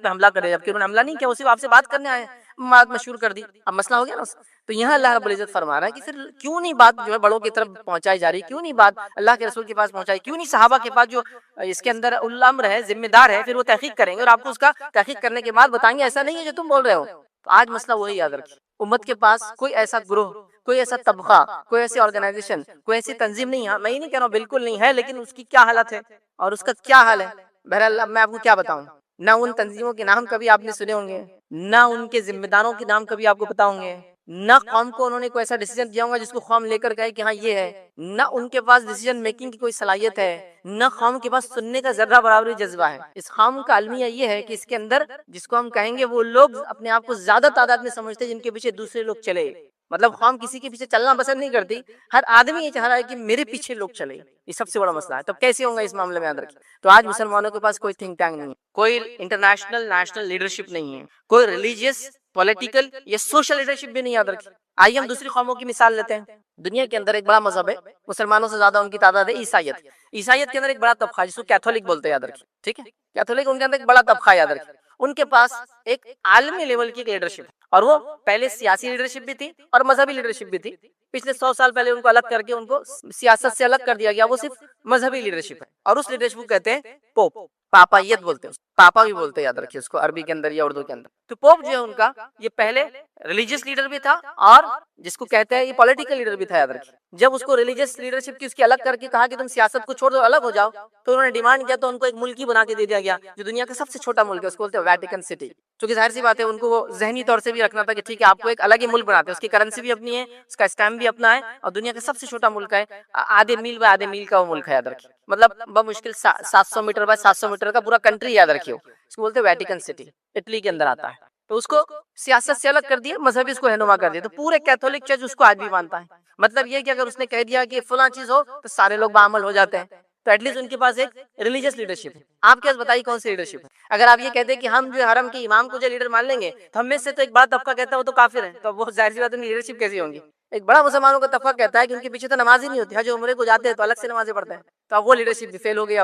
پہ حملہ کرے، جبکہ انہوں نے حملہ نہیں کیا، وہ صرف آپ سے بات کرنے آئے، بات مشہور کر دی، اب مسئلہ ہو گیا نا۔ تو یہاں اللہ رب العزت فرما رہا ہے کہ پھر کیوں نہیں بات جو ہے بڑوں کی طرف پہنچائی جا رہی، کیوں نہیں بات اللہ کے رسول کے پاس پہنچائی، کیوں نہیں صحابہ کے پاس جو اس کے اندر اولو الامر ہے، ذمہ دار ہے، پھر وہ تحقیق کریں گے اور آپ کو اس کا تحقیق کرنے کے بعد بتائیں گے ایسا نہیں ہے جو تم بول رہے ہو۔ تو آج مسئلہ وہی یاد رکھیے، امت کے پاس کوئی ایسا گروہ، کوئی ایسا طبقہ، کوئی ایسی آرگنائزیشن، کوئی ایسی تنظیم نہیں ہے، میں یہ نہیں کہہ رہا ہوں بالکل نہیں ہے، لیکن اس کی کیا حالت ہے اور اس کا کیا حال ہے، بہرحال اب میں آپ کو کیا بتاؤں، نہ ان تنظیموں کے نام کبھی آپ نے سنے ہوں گے، نہ ان کے ذمہ داروں کے نام کبھی آپ کو پتا ہوں گے، نہ قوم کو انہوں نے کوئی ایسا ڈیسیجن دیا ہوگا جس کو قوم لے کر کہے کہ ہاں یہ ہے، نہ ان کے پاس ڈیسیجن میکنگ کی کوئی صلاحیت ہے، نہ قوم کے پاس سننے کا ذرہ برابری جذبہ ہے۔ اس قوم کا المیہ یہ ہے کہ اس کے اندر جس کو ہم کہیں گے وہ لوگ اپنے آپ کو زیادہ تعداد میں سمجھتے ہیں جن کے پیچھے دوسرے لوگ چلے، مطلب قوم کسی کے پیچھے چلنا پسند نہیں کرتی، ہر آدمی یہ چاہ رہا ہے کہ میرے پیچھے لوگ چلے، یہ سب سے بڑا مسئلہ ہے۔ تب کیسے ہوگا اس معاملے میں، یاد رکھیں۔ تو آج مسلمانوں کے پاس کوئی تھنک ٹینک نہیں ہے، کوئی انٹرنیشنل نیشنل لیڈرشپ نہیں ہے، کوئی ریلیجیس، پولیٹیکل یا سوشل لیڈرشپ بھی نہیں، یاد رکھیں۔ آئیے ہم دوسری قوموں کی مثال لیتے ہیں۔ دنیا کے اندر ایک بڑا مذہب ہے، مسلمانوں سے زیادہ ان کی تعداد ہے، عیسائیت۔ عیسائیت کے اندر ایک بڑا طبقہ جس کو کیتھولک بولتے ہیں، یاد رکھیں، ٹھیک ہے، کیتھولک ان کے اندر ایک بڑا طبقہ، یاد رکھیں۔ ان کے پاس ایک عالمی لیول کی لیڈرشپ ہے، اور وہ پہلے سیاسی لیڈرشپ بھی تھی اور مذہبی لیڈرشپ بھی تھی۔ پچھلے 100 سال پہلے ان کو الگ کر کے ان کو سیاست سے الگ کر دیا گیا، وہ صرف مذہبی لیڈرشپ ہے، اور اس لیڈرشپ کو کہتے ہیں پوپ، پاپائیت بولتے ہیں، پاپا بھی بولتے ہیں، یاد رکھیے اس کو، عربی کے اندر یا اردو کے اندر۔ تو پوپ جو ہے ان کا، یہ پہلے ریلیجیس لیڈر بھی تھا، اور جس کو کہتے ہیں یہ پولیٹیکل لیڈر بھی تھا، یاد رکھیے۔ جب اس کو ریلیجیس لیڈرشپ کی اس کی الگ کر کے کہا کہ تم سیاست کو چھوڑ دو، الگ ہو جاؤ، تو انہوں نے ڈیمانڈ کیا، تو ان کو ایک ملک ہی بنا کے دے دیا گیا جو دنیا کا سب سے چھوٹا ملک ہے، اس کو بولتے ہیں ویٹیکن سٹی۔ چونکہ ظاہر سی بات ہے ان کو وہ ذہنی طور سے بھی رکھنا تھا کہ ٹھیک ہے آپ کو ایک الگ ہی ملک بناتے ہیں، اس کی کرنسی بھی اپنی ہے، اس کا اسٹیمپ بھی اپنا ہے، اور دنیا کا سب سے چھوٹا ملک ہے، آدھے میل بائی آدھے میل کا وہ ملک ہے، یاد رکھیے، مطلب بمشکل 700 میٹر بائی 700 میٹر کا پورا کنٹری، یاد رکھیے، اس کو بولتے ہیں ویٹیکن سٹی، اٹلی کے اندر آتا ہے۔ تو اس کو سیاست سے الگ کر دیا، مذہب اس کو رہنما کر دیا، تو پورے کیتھولک چرچ اس کو آج بھی مانتا ہے۔ مطلب یہ کہ اگر اس نے کہہ دیا کہ فلاں چیز ہو تو سارے لوگ بعمل ہو جاتے ہیں، تو ایٹ لیسٹ ان کے پاس ایک ریلیجیس لیڈرشپ ہے۔ آپ کیا بتائیے کون سی لیڈرشپ ہے؟ اگر آپ یہ کہتے ہیں کہ ہم جو حرم کے امام کو جو لیڈر مان لیں گے، تو ہم میں سے تو ایک بڑا طبقہ کہتا ہے وہ تو کافر ہے، تو وہ ظاہر سی بات ہے لیڈرشپ کیسی ہوں گی؟ ایک بڑا مسلمانوں کا طبقہ کہتا ہے کہ ان کے پیچھے تو نماز ہی نہیں ہوتی، حج عمرے کو جاتے ہیں تو الگ سے نمازیں پڑھتے ہیں، تو اب وہ لیڈرشپ بھی فیل ہو گئی.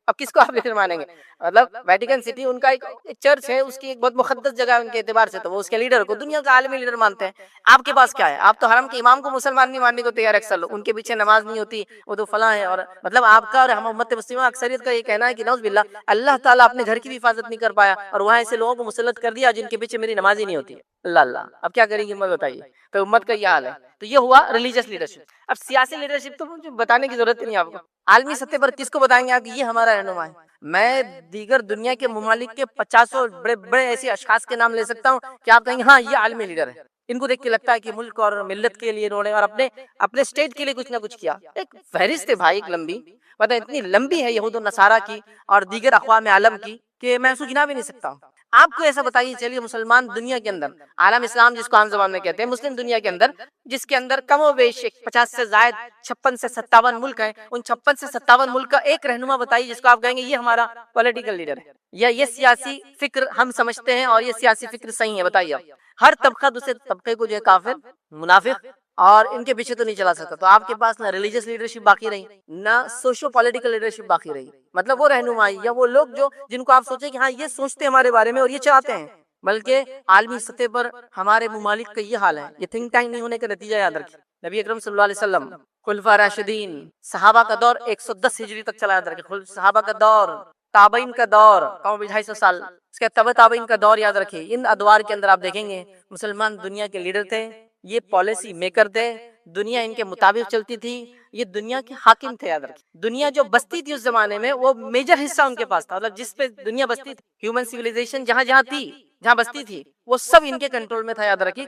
اب کس کو آپ لیڈر مانیں گے؟ مطلب ویٹیکن سٹی ان کا ایک چرچ ہے، اس کی ایک بہت مقدس جگہ ہے ان کے اعتبار سے، تو وہ اس کے لیڈر کو دنیا کا عالمی لیڈر مانتے ہیں. آپ کے پاس کیا ہے؟ آپ تو حرم کے امام کو مسلمان نہیں ماننے کو تیار. اکثر لوگ ان کے پیچھے نماز نہیں ہوتی، وہ تو فلاں ہے. اور مطلب آپ کا اور ہم امت مسلمہ اکثریت کا یہ کہنا ہے کہ نعوذ باللہ اللہ تعالیٰ اپنے گھر کی بھی حفاظت نہیں کر پایا اور وہاں ایسے لوگوں کو مسلط کر دیا جن کے پیچھے میری نماز ہی نہیں ہوتی ہے. اللہ اللہ، اب کیا کریں گے امت بتائیے؟ تو امت کا یہ حال ہے. تو یہ ہوا ریلیجس لیڈرشپ. اب سیاسی لیڈرشپ تو مجھے بتانے کی ضرورت ہی نہیں آپ کو. عالمی سطح پر کس کو بتائیں گے آپ کہ یہ ہمارا رہنما ہے؟ میں دیگر دنیا کے ممالک کے 50 بڑے بڑے ایسے اشخاص کے نام لے سکتا ہوں کہ آپ کہیں گے ہاں یہ عالمی لیڈر ہے. ان کو دیکھ کے لگتا ہے کہ ملک اور ملت کے لیے انہوں نے اور اپنے اسٹیٹ کے لیے کچھ نہ کچھ کیا. ایک فہرست ہے بھائی، ایک لمبی، مطلب اتنی لمبی ہے یہود و نصارہ کی اور دیگر اقوام عالم کی کہ میں اس کو گنا بھی نہیں سکتا ہوں. آپ کو ایسا بتائیے چلیے مسلمان دنیا کے اندر، عالم اسلام جس کو عام زبان میں کہتے ہیں، مسلم دنیا کے اندر، جس کے اندر کم و بیش 50 سے زائد 56 سے 57 ملک ہیں، ان 56 سے 57 ملک کا ایک رہنما بتائیے جس کو آپ کہیں گے یہ ہمارا پولیٹیکل لیڈر ہے یا یہ سیاسی فکر ہم سمجھتے ہیں اور یہ سیاسی فکر صحیح ہے. بتائیے آپ. ہر طبقہ دوسرے طبقے کو جو ہے کافر، منافق اور ان کے پیچھے تو نہیں چلا سکتا. تو آپ کے پاس نہ ریلیجس لیڈرشپ باقی رہی، نہ سوشو پولیٹیکل لیڈرشپ باقی رہی. مطلب وہ رہنمائی یا وہ لوگ جن کو آپ سوچیں کہ ہاں یہ سوچتے ہمارے بارے میں اور یہ چاہتے ہیں. بلکہ عالمی سطح پر ہمارے ممالک کا یہ حال ہے. یہ تھنک ٹینک نہیں ہونے کا نتیجہ یاد رکھیں. نبی اکرم صلی اللہ علیہ وسلم، خلفاء راشدین، صحابہ کا دور 110 ہجری تک چلا. یاد رکھیں صحابہ کا دور، تابعین کا دور 250 سال، اس کے تبع تابعین کا دور. یاد رکھیں ان ادوار کے اندر آپ دیکھیں گے مسلمان دنیا کے لیڈر تھے، یہ پالیسی میکر تھے، دنیا ان کے مطابق چلتی تھی، یہ دنیا کے حاکم تھے. یاد رکھیں دنیا جو بستی تھی اس زمانے میں وہ میجر حصہ ان کے پاس تھا. مطلب جس پہ دنیا بستی تھی، ہیومن سیویلائزیشن جہاں جہاں تھی، جہاں بستی تھی، وہ سب ان کے کنٹرول میں تھا. یاد رکھیے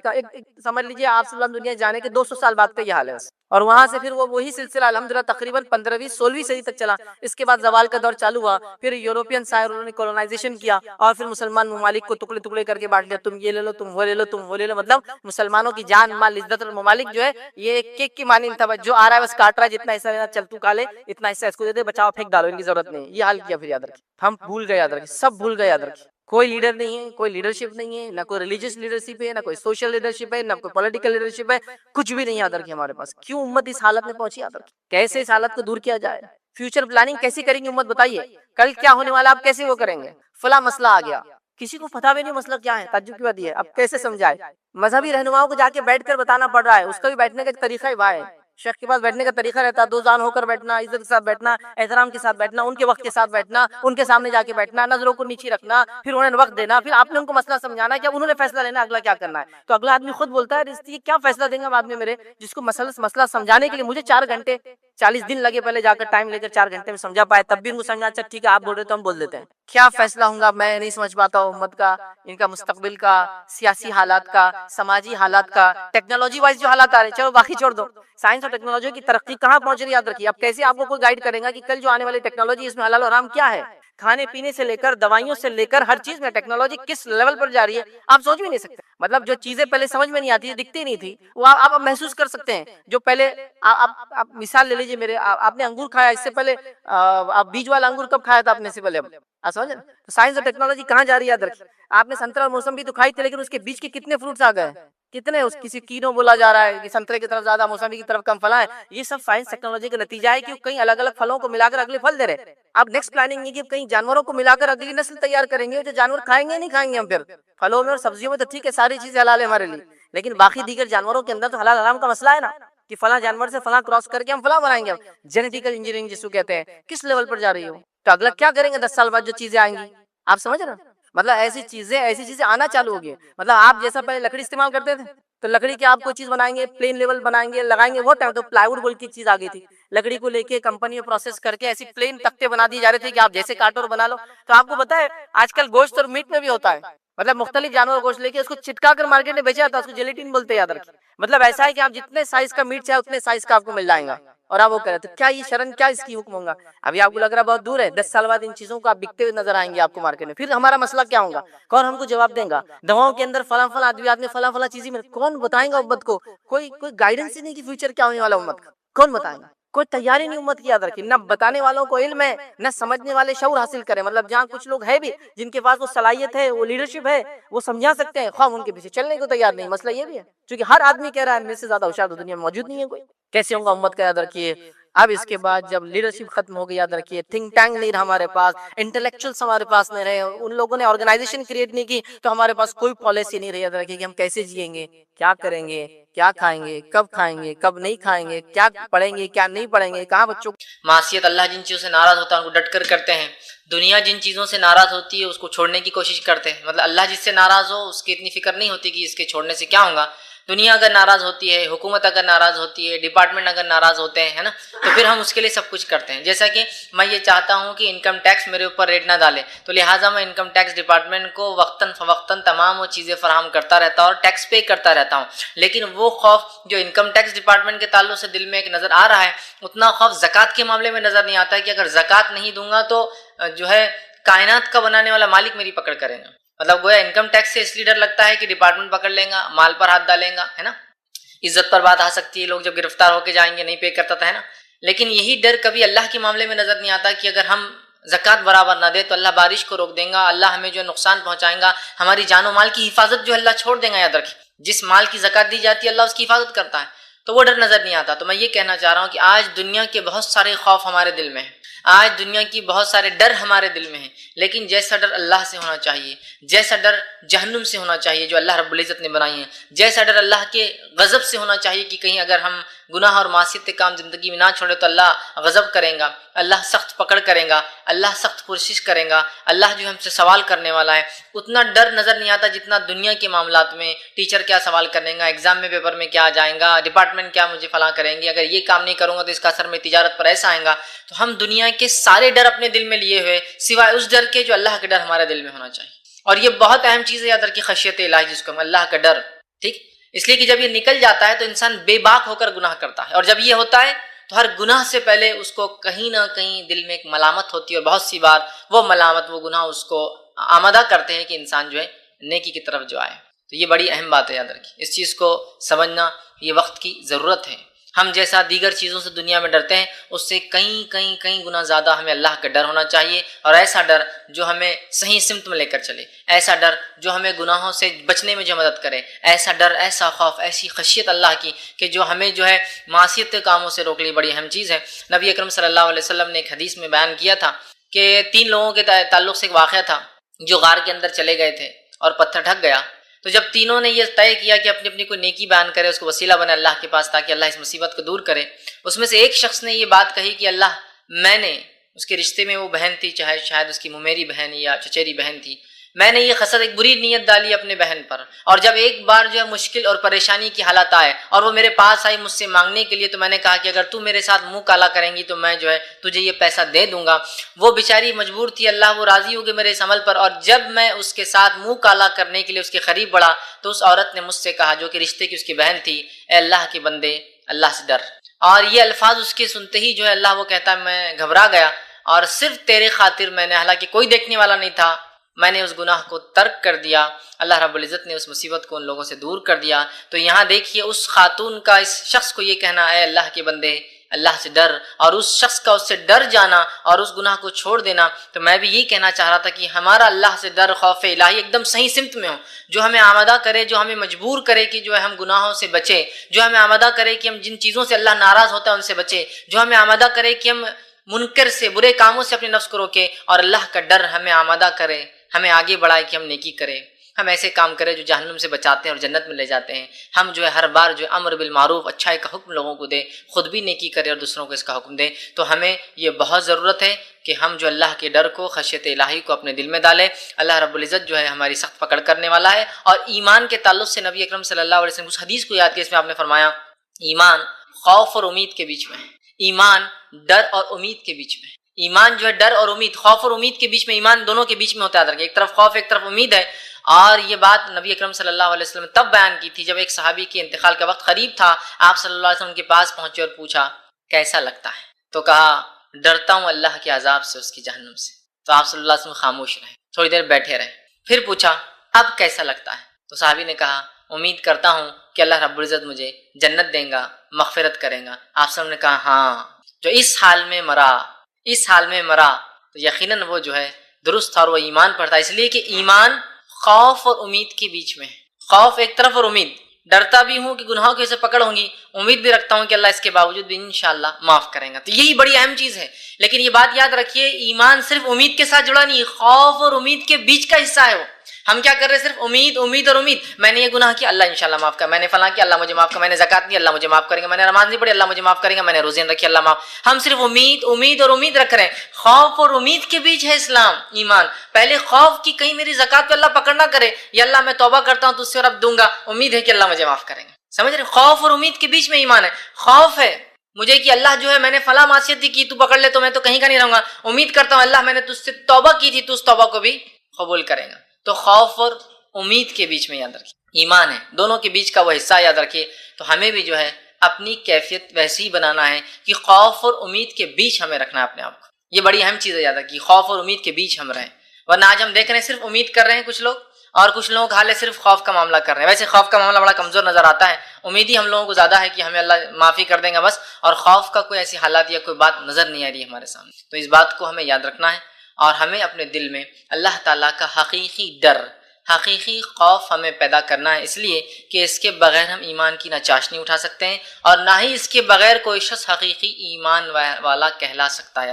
سمجھ لیجیے آپ صلی اللہ علیہ وسلم دنیا جانے کے 200 سال بعد کا یہ حال ہے. اور وہاں سے پھر وہی سلسلہ الحمدللہ تقریباً 15ویں 16ویں صدی تک چلا. اس کے بعد زوال کا دور چالو ہوا. پھر یورپین سائروں نے کولونائزیشن کیا اور پھر مسلمان ممالک کو ٹکڑے ٹکڑے کر کے بانٹ لیا. تم یہ لے لو، تم وہ لے لو، تم وہ لے لو. مطلب مسلمانوں کی جان مال عزت اور ممالک جو ہے یہ ایک کیک کی مانند تھا. جو آ رہا ہے بس کاٹ رہا ہے، جتنا حصہ لینا چل تو کالے، اتنا حصہ اس کو دے دے، بچاؤ پھینک ڈالو، ان کی ضرورت نہیں. یہ حال کیا پھر. یاد رکھیں ہم بھول گئے. یاد رکھیں سب بھول گئے. یاد رکھیں کوئی لیڈر نہیں ہے، کوئی لیڈرشپ نہیں ہے، نہ کوئی ریلیجس لیڈرشپ ہے، نہ کوئی سوشل لیڈرشپ ہے، نہ کوئی پولیٹیکل لیڈرشپ ہے، کچھ بھی نہیں. یاد رکھیں ہمارے پاس. کیوں امت اس حالت میں پہنچی؟ یاد رکھیں کیسے اس حالت کو دور کیا جائے. فیوچر پلاننگ کیسی کریں گے امت؟ بتائیے کل کیا ہونے والا، آپ کیسے وہ کریں گے؟ فلاں مسئلہ آ گیا، کسی کو پتہ بھی نہیں مسئلہ کیا ہے. تعجب کی بات یہ ہے اب کیسے سمجھائے؟ مذہبی رہنماؤں کو جا کے بیٹھ کر بتانا پڑ رہا ہے. اس کا بھی بیٹھنے کا ایک طریقہ ہی بھائی، شیخ کے پاس بیٹھنے کا طریقہ رہتا ہے، دو جان ہو کر بیٹھنا، عزت کے ساتھ بیٹھنا، احترام کے ساتھ بیٹھنا، ان کے وقت کے ساتھ بیٹھنا، ان کے سامنے جا کے بیٹھنا، نظروں کو نیچے رکھنا، پھر انہیں وقت دینا، پھر آپ نے ان کو مسئلہ سمجھانا کہ اب انہوں نے فیصلہ لینا اگلا کیا کرنا ہے. تو اگلا آدمی خود بولتا ہے یہ کیا فیصلہ دیں گا آدمی میرے، جس کو مسئلہ سمجھانے کے لیے مجھے 4 گھنٹے 40 دن لگے پہلے جا کر ٹائم لے کر 4 گھنٹے میں سمجھا پائے، تب بھی ان کو سمجھا اچھا ٹھیک ہے آپ بول رہے تو ہم بول دیتے ہیں. کیا فیصلہ ہوں گا میں نہیں سمجھ پاتا ہوں. امت کا، ان کا مستقبل کا، سیاسی حالات کا، سماجی حالات کا، ٹیکنالوجی وائز جو حالات آ رہے ہیں، چلو باقی چھوڑ دو، سائنس اور ٹیکنالوجی کی ترقی کہاں پہنچ رہی ہے. یاد رکھیے اب کیسے آپ کو کوئی گائیڈ کرے گا کہ کل جو آنے والی ٹیکنالوجی اس میں حلال اور حرام کیا ہے. کھانے پینے سے لے کر دوائیوں سے لے کر ہر چیز میں ٹیکنالوجی کس لیول پر جا رہی ہے آپ سوچ بھی نہیں سکتے. مطلب جو چیزیں پہلے سمجھ میں نہیں آتی، دکھتی نہیں تھی، وہ آپ محسوس کر سکتے ہیں. جو پہلے آپ مثال لے لیجیے میرے، آپ نے انگور کھایا، اس سے پہلے آپ بیج والا انگور کب کھایا تھا آپ نے سے پہلے؟ آپ سمجھ. تو سائنس اور ٹیکنالوجی کہاں جا رہی ہے. یاد رکھیے آپ نے سنترا اور موسمبی تو کھائی تھی، لیکن اس کے بیچ کے کتنے فروٹس آ گئے، کتنے اس کسی کینو بولا جا رہا ہے کہ سنترے کی طرف زیادہ، موسمی کی طرف کم فلاں ہے. یہ سب سائنس ٹیکنالوجی کا نتیجہ ہے کہ کئی الگ الگ پھلوں کو ملا کر اگلے پھل دے رہے. اب نیکسٹ پلاننگ یہ کہ کئی جانوروں کو ملا کر اگلی نسل تیار کریں گے. جو جانور کھائیں گے نہیں کھائیں گے ہم پھر پھلوں میں اور سبزیوں میں تو ٹھیک ہے ساری چیزیں حلال ہے ہمارے لیے، لیکن باقی دیگر جانوروں کے اندر تو حلال حرام کا مسئلہ ہے نا کہ فلاں جانور سے فلاں کراس کر کے ہم فلاں بنائیں گے. جینیٹیکل انجینئرنگ جس کو کہتے ہیں، کس لیول پر جا رہی ہو. تو اگلا کیا کریں گے 10 سال بعد جو چیزیں آئیں گی آپ سمجھ رہے ہیں. مطلب ایسی چیزیں آنا چالو ہو گئی. مطلب آپ جیسا پہلے لکڑی استعمال کرتے تھے تو لکڑی کی آپ کوئی چیز بنائیں گے، پلین لیول بنائیں گے، لگائیں گے، وہ ٹائم تو پلائی ووڈ بول کی چیز آ گئی تھی. لکڑی کو لے کے کمپنی میں پروسیس کر کے ایسی پلین تختے بنا دیے جا رہے تھے کہ آپ جیسے کاٹو اور بنا لو. تو آپ کو پتا ہے آج کل گوشت اور میٹ میں بھی ہوتا ہے. مطلب مختلف جانور گوشت لے کے اس کو چٹکا کر مارکیٹ میں بیچا جاتا ہے، اس کو جیلیٹن بولتے ہیں. یاد رکھیں مطلب ایسا ہے کہ آپ جتنے سائز کا میٹ چاہے اتنے سائز کا آپ کو مل جائے گا اور آپ وہ کریں. تو کیا یہ شرن، کیا اس کی حکم ہوگا؟ ابھی آپ کو لگ رہا بہت دور ہے، 10 سال بعد ان چیزوں کو آپ بکتے ہوئے نظر آئیں گے آپ کو مارکیٹ میں. پھر ہمارا مسئلہ کیا ہوگا؟ کون ہم کو جواب دے گا؟ دواؤں کے اندر فلاں فلاں ادویات میں فلاں فلاں چیزیں کون بتائیں گا امت کو؟ کوئی گائیڈنس ہی نہیں کہ فیوچر کیا ہونے والا امت کا کون بتائیں گا؟ کوئی تیاری نہیں امت کی. یاد رکھیں نہ بتانے والوں کو علم ہے، نہ سمجھنے والے شعور حاصل کریں. مطلب جہاں کچھ لوگ ہیں بھی جن کے پاس وہ صلاحیت ہے، وہ لیڈرشپ ہے، وہ سمجھا سکتے ہیں، خواہ ان کے پیچھے چلنے کو تیار نہیں. مسئلہ یہ بھی ہے کیونکہ ہر آدمی کہہ رہا ہے میرے سے زیادہ ہوشیار تو دنیا میں موجود نہیں ہے کوئی. کیسے ہوگا امت کا؟ یاد رکھیے اب اس کے بعد جب لیڈرشپ ختم ہو گئی، یاد رکھیے تھنک ٹینک نہیں رہا ہمارے پاس، انٹلیکچوئلس ہمارے پاس نہیں رہے، ان لوگوں نے آرگنائزیشن کریٹ نہیں کی، تو ہمارے پاس کوئی پالیسی نہیں رہی، یاد رکھیے کہ ہم کیسے جئیں گے، کیا کریں گے، کیا کھائیں گے، کب نہیں کھائیں گے، کیا پڑھیں گے، کیا نہیں پڑھیں گے، کہاں بچوں معصیت اللہ جن چیزوں سے ناراض ہوتا ہے ان کو ڈٹ کر کرتے ہیں، دنیا جن چیزوں سے ناراض ہوتی ہے اس کو چھوڑنے کی کوشش کرتے ہیں، مطلب اللہ جس سے ناراض ہو اس کی اتنی فکر نہیں ہوتی کہ اس کے چھوڑنے سے کیا ہوگا، دنیا اگر ناراض ہوتی ہے، حکومت اگر ناراض ہوتی ہے، ڈپارٹمنٹ اگر ناراض ہوتے ہیں نا، تو پھر ہم اس کے لیے سب کچھ کرتے ہیں، جیسا کہ میں یہ چاہتا ہوں کہ انکم ٹیکس میرے اوپر ریٹ نہ ڈالے، تو لہٰذا میں انکم ٹیکس ڈپارٹمنٹ کو وقتاً فوقتاً تمام وہ چیزیں فراہم کرتا رہتا ہوں اور ٹیکس پے کرتا رہتا ہوں، لیکن وہ خوف جو انکم ٹیکس ڈپارٹمنٹ کے تعلق سے دل میں ایک نظر آ رہا ہے، اتنا خوف زکوٰۃ کے معاملے میں نظر نہیں آتا ہے کہ اگر زکوٰۃ نہیں دوں گا تو جو ہے کائنات کا بنانے والا مالک میری پکڑ کرے گا، مطلب گویا انکم ٹیکس سے اس لیے ڈر لگتا ہے کہ ڈپارٹمنٹ پکڑ لیں گا، مال پر ہاتھ ڈالیں گا، ہے نا، عزت پر بات آ سکتی ہے، لوگ جب گرفتار ہو کے جائیں گے نہیں پے کرتا تھا، ہے نا، لیکن یہی ڈر کبھی اللہ کے معاملے میں نظر نہیں آتا کہ اگر ہم زکوٰۃ برابر نہ دے تو اللہ بارش کو روک دیں گا، اللہ ہمیں جو نقصان پہنچائیں گا، ہماری جان و مال کی حفاظت جو اللہ چھوڑ دیں گا، یاد رکھیں جس مال کی زکوٰۃ دی جاتی ہے اللہ اس کی حفاظت کرتا ہے، تو وہ ڈر نظر نہیں آتا۔ تو میں یہ کہنا چاہ رہا ہوں کہ آج دنیا کے بہت سارے خوف ہمارے دل میں ہیں، آج دنیا کی بہت سارے ڈر ہمارے دل میں ہیں، لیکن جیسا ڈر اللہ سے ہونا چاہیے، جیسا ڈر جہنم سے ہونا چاہیے جو اللہ رب العزت نے بنائی ہیں، جیسا ڈر اللہ کے غضب سے ہونا چاہیے کہ کہیں اگر ہم گناہ اور معصیت کے کام زندگی میں نہ چھوڑے تو اللہ غضب کریں گا، اللہ سخت پکڑ کریں گا، اللہ سخت پرسش کریں گا، اللہ جو ہم سے سوال کرنے والا ہے، اتنا ڈر نظر نہیں آتا جتنا دنیا کے معاملات میں ٹیچر کیا سوال کریں گا، ایگزام میں پیپر میں کیا آ جائیں گا، ڈپارٹمنٹ کیا مجھے فلاں کریں گے، اگر یہ کام نہیں کروں گا تو اس کا اثر میں تجارت پر ایسا آئے گا، تو ہم دنیا کے سارے ڈر اپنے دل میں لیے ہوئے سوائے اس ڈر کے جو اللہ کا ڈر ہمارے دل میں ہونا چاہیے، اور یہ بہت اہم چیز ہے یاد رکھیے، خشیت الہی جس کو ہم اللہ کا ڈر، ٹھیک، اس لیے کہ جب یہ نکل جاتا ہے تو انسان بے باک ہو کر گناہ کرتا ہے، اور جب یہ ہوتا ہے تو ہر گناہ سے پہلے اس کو کہیں نہ کہیں دل میں ایک ملامت ہوتی ہے، اور بہت سی بار وہ ملامت وہ گناہ اس کو آمادہ کرتے ہیں کہ انسان جو ہے نیکی کی طرف جو آئے، تو یہ بڑی اہم بات ہے، یاد رکھیے اس چیز کو سمجھنا یہ وقت کی ضرورت ہے۔ ہم جیسا دیگر چیزوں سے دنیا میں ڈرتے ہیں اس سے کئی گنا زیادہ ہمیں اللہ کا ڈر ہونا چاہیے، اور ایسا ڈر جو ہمیں صحیح سمت میں لے کر چلے، ایسا ڈر جو ہمیں گناہوں سے بچنے میں جو مدد کرے، ایسا ڈر، ایسا خوف، ایسی خشیت اللہ کی کہ جو ہمیں جو ہے معصیت کے کاموں سے روک لی، بڑی اہم چیز ہے۔ نبی اکرم صلی اللہ علیہ وسلم نے ایک حدیث میں بیان کیا تھا کہ 3 لوگوں کے تعلق سے ایک واقعہ تھا جو غار کے اندر چلے گئے تھے اور پتھر ڈھک گیا، تو جب تینوں نے یہ طے کیا کہ اپنی اپنی کوئی نیکی بیان کرے، اس کو وسیلہ بنے اللہ کے پاس تاکہ اللہ اس مصیبت کو دور کرے، اس میں سے ایک شخص نے یہ بات کہی کہ اللہ، میں نے، اس کے رشتے میں وہ بہن تھی، چاہے شاید اس کی ممیری بہن یا چچیری بہن تھی، میں نے یہ خسر ایک بری نیت ڈالی اپنے بہن پر، اور جب ایک بار جو ہے مشکل اور پریشانی کی حالت آئے اور وہ میرے پاس آئی مجھ سے مانگنے کے لیے، تو میں نے کہا کہ اگر تو میرے ساتھ منہ کالا کریں گی تو میں جو ہے تجھے یہ پیسہ دے دوں گا۔ وہ بیچاری مجبور تھی، اللہ وہ راضی ہو گئے میرے اس عمل پر، اور جب میں اس کے ساتھ منہ کالا کرنے کے لیے اس کے قریب بڑھا تو اس عورت نے مجھ سے کہا، جو کہ رشتے کی اس کی بہن تھی، اے اللہ کے بندے، اللہ سے ڈر۔ اور یہ الفاظ اس کے سنتے ہی جو ہے اللہ وہ کہتا ہے میں گھبرا گیا، اور صرف تیرے خاطر میں نے، حالانکہ کوئی دیکھنے والا نہیں تھا، میں نے اس گناہ کو ترک کر دیا، اللہ رب العزت نے اس مصیبت کو ان لوگوں سے دور کر دیا۔ تو یہاں دیکھیے اس خاتون کا اس شخص کو یہ کہنا، اے اللہ کے بندے، اللہ سے ڈر، اور اس شخص کا اس سے ڈر جانا اور اس گناہ کو چھوڑ دینا۔ تو میں بھی یہی کہنا چاہ رہا تھا کہ ہمارا اللہ سے ڈر، خوف الہی ایک دم صحیح سمت میں ہو، جو ہمیں آمادہ کرے، جو ہمیں مجبور کرے کہ جو ہے ہم گناہوں سے بچے، جو ہمیں آمادہ کرے کہ ہم جن چیزوں سے اللہ ناراض ہوتا ہے ان سے بچے، جو ہمیں آمادہ کرے کہ ہم منکر سے، برے کاموں سے اپنے نفس کو روکے، اور اللہ کا ڈر ہمیں آمادہ کرے، ہمیں آگے بڑھائے کہ ہم نیکی کریں، ہم ایسے کام کریں جو جہنم سے بچاتے ہیں اور جنت میں لے جاتے ہیں۔ ہم جو ہے ہر بار جو امر بالمعروف، اچھائی کا حکم لوگوں کو دے، خود بھی نیکی کرے اور دوسروں کو اس کا حکم دے۔ تو ہمیں یہ بہت ضرورت ہے کہ ہم جو اللہ کے ڈر کو، خشیت الہی کو اپنے دل میں ڈالیں۔ اللہ رب العزت جو ہے ہماری سخت پکڑ کرنے والا ہے۔ اور ایمان کے تعلق سے نبی اکرم صلی اللہ علیہ وسلم اس حدیث کو یاد کیا، اس میں آپ نے فرمایا ایمان خوف اور امید کے بیچ میں ہے، ایمان ڈر اور امید کے بیچ میں ہے۔ ایمان جو ہے ڈر اور امید، خوف اور امید کے بیچ میں، ایمان دونوں کے بیچ میں ہوتا ہے، ایک طرف خوف ایک طرف امید ہے۔ اور یہ بات نبی اکرم صلی اللہ علیہ وسلم تب بیان کی تھی جب ایک صحابی کے انتقال کا وقت قریب تھا، آپ صلی اللہ علیہ وسلم کے پاس پہنچے اور پوچھا کیسا لگتا ہے، تو کہا ڈرتا ہوں اللہ کے عذاب سے، اس کی جہنم سے۔ تو آپ صلی اللہ علیہ وسلم خاموش رہے، تھوڑی دیر بیٹھے رہے، پھر پوچھا اب کیسا لگتا ہے، تو صحابی نے کہا امید کرتا ہوں کہ اللہ رب العزت مجھے جنت دیں گا، مغفرت کریں گا۔ آپ صلی اللہ علیہ وسلم نے کہا ہاں، جو اس حال میں مرا تو یقیناً وہ جو ہے درست تھا اور وہ ایمان پر تھا، اس لیے کہ ایمان خوف اور امید کے بیچ میں ہے، خوف ایک طرف اور امید، ڈرتا بھی ہوں کہ گناہوں کی وجہ سے پکڑ ہوں گی, امید بھی رکھتا ہوں کہ اللہ اس کے باوجود بھی انشاءاللہ معاف کریں گا. تو یہی بڑی اہم چیز ہے. لیکن یہ بات یاد رکھیے, ایمان صرف امید کے ساتھ جڑا نہیں, خوف اور امید کے بیچ کا حصہ ہے وہ. ہم کیا کر رہے ہیں, صرف امید امید اور امید. میں نے یہ گناہ کیا, اللہ انشاءاللہ معاف کر. میں نے فلاں کیا, اللہ مجھے معاف کر. میں نے زکات دی, اللہ مجھے معاف کرے گا. میں نے نماز نہیں پڑھی, اللہ مجھے معاف کرے گا. میں نے روزے رکھی, اللہ معاف. ہم صرف امید امید اور امید رکھ رہے ہیں. خوف اور امید کے بیچ ہے اسلام, ایمان. پہلے خوف کی کہیں میری زکات پہ اللہ پکڑ نہ کرے, یا اللہ میں توبہ کرتا ہوں تو اس سے رب دوں گا, امید ہے کہ اللہ مجھے معاف کریں گے. سمجھ رہے, خوف اور امید کے بیچ میں ایمان ہے. خوف ہے مجھے کہ اللہ جو ہے میں نے فلاں معصیت کی, تو پکڑ لے تو میں تو کہیں کا نہیں رہوں گا. امید کرتا ہوں اللہ میں نے تجھ سے توبہ کی تھی, تو اس توبہ کو بھی قبول کرے گا. تو خوف اور امید کے بیچ میں یاد رکھیے ایمان ہے, دونوں کے بیچ کا وہ حصہ یاد رکھیے. تو ہمیں بھی جو ہے اپنی کیفیت ویسے ہی بنانا ہے کہ خوف اور امید کے بیچ ہمیں رکھنا ہے اپنے آپ کو. یہ بڑی اہم چیز ہے یاد رکھیے, خوف اور امید کے بیچ ہم رہیں. ورنہ آج ہم دیکھ رہے ہیں صرف امید کر رہے ہیں کچھ لوگ, اور کچھ لوگوں کا حال ہے صرف خوف کا معاملہ کر رہے ہیں. ویسے خوف کا معاملہ بڑا کمزور نظر آتا ہے, امید ہی ہم لوگوں کو زیادہ ہے کہ ہمیں اللہ معافی کر دیں گا بس, اور خوف کا کوئی ایسی حالات یا کوئی بات نظر نہیں آ رہی ہے ہمارے سامنے. تو اس بات کو ہمیں یاد رکھنا ہے, اور ہمیں اپنے دل میں اللہ تعالیٰ کا حقیقی ڈر, حقیقی خوف ہمیں پیدا کرنا ہے, اس لیے کہ اس کے بغیر ہم ایمان کی نہ چاشنی اٹھا سکتے ہیں, اور نہ ہی اس کے بغیر کوئی شخص حقیقی ایمان والا کہلا سکتا ہے.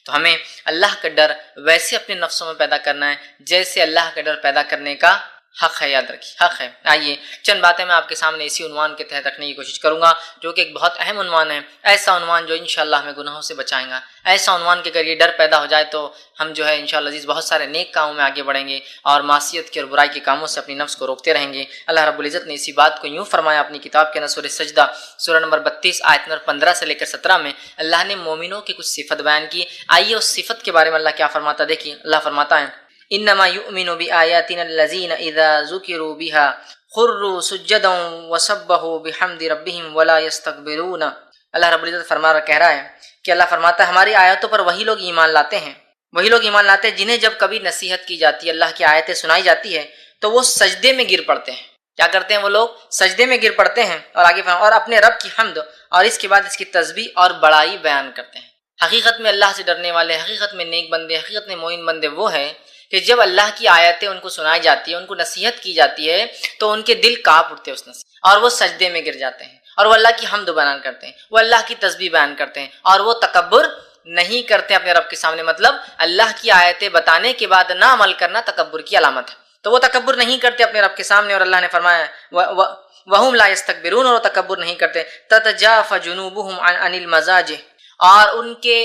تو ہمیں اللہ کا ڈر ویسے اپنے نفسوں میں پیدا کرنا ہے جیسے اللہ کا ڈر پیدا کرنے کا حق ہے. یاد رکھیے حق ہے. آئیے چند باتیں میں آپ کے سامنے اسی عنوان کے تحت رکھنے کی کوشش کروں گا, جو کہ ایک بہت اہم عنوان ہے. ایسا عنوان جو انشاءاللہ ہمیں گناہوں سے بچائیں گا. ایسا عنوان کہ اگر یہ ڈر پیدا ہو جائے تو ہم جو ہے انشاءاللہ عزیز بہت سارے نیک کاموں میں آگے بڑھیں گے, اور معصیت کے اور برائی کے کاموں سے اپنی نفس کو روکتے رہیں گے. اللہ رب العزت نے اسی بات کو یوں فرمایا اپنی کتاب کے اندر, سورہ سجدہ سورہ نمبر 32 آیت نمبر 15 سے لے کر 17 میں اللہ نے مومنوں کی کچھ صفت بیان کی. آئیے اس صفت کے بارے میں اللہ کیا فرماتا دیکھیے. اللہ فرماتا ہے, انما یؤمن بآیاتنا الذین اذا ذکروا بها خروا سجدا وسبحوا بحمد ربهم ولا یستکبرون. اللہ رب العزت کہہ رہا ہے کہ اللہ فرماتا ہے ہماری آیتوں پر وہی لوگ ایمان لاتے ہیں, وہی لوگ ایمان لاتے ہیں جنہیں جب کبھی نصیحت کی جاتی ہے, اللہ کی آیتیں سنائی جاتی ہے, تو وہ سجدے میں گر پڑتے ہیں. کیا کرتے ہیں وہ لوگ؟ سجدے میں گر پڑتے ہیں, اور آگے اور اپنے رب کی حمد اور اس کے بعد اس کی تسبیح اور بڑائی بیان کرتے ہیں. حقیقت میں اللہ سے ڈرنے والے, حقیقت میں نیک بندے, حقیقت میں مومن بندے وہ ہیں کہ جب اللہ کی آیتیں ان کو سنائی جاتی ہے, ان کو نصیحت کی جاتی ہے, تو ان کے دل کانپ اٹھتے ہیں اس نصیحت, اور وہ سجدے میں گر جاتے ہیں, اور وہ اللہ کی حمد بیان کرتے ہیں, وہ اللہ کی تسبیح بیان کرتے ہیں, اور وہ تکبر نہیں کرتے اپنے رب کے سامنے. مطلب اللہ کی آیتیں بتانے کے بعد نہ عمل کرنا تکبر کی علامت ہے. تو وہ تکبر نہیں کرتے اپنے رب کے سامنے, اور اللہ نے فرمایا وَهُمْ لَا يَسْتَكْبِرُونَ, اور وہ تکبر نہیں کرتے. تَتَجَافَ جُنُوبُهُمْ عَنِ الْمَضَاجِعِ, اور ان کے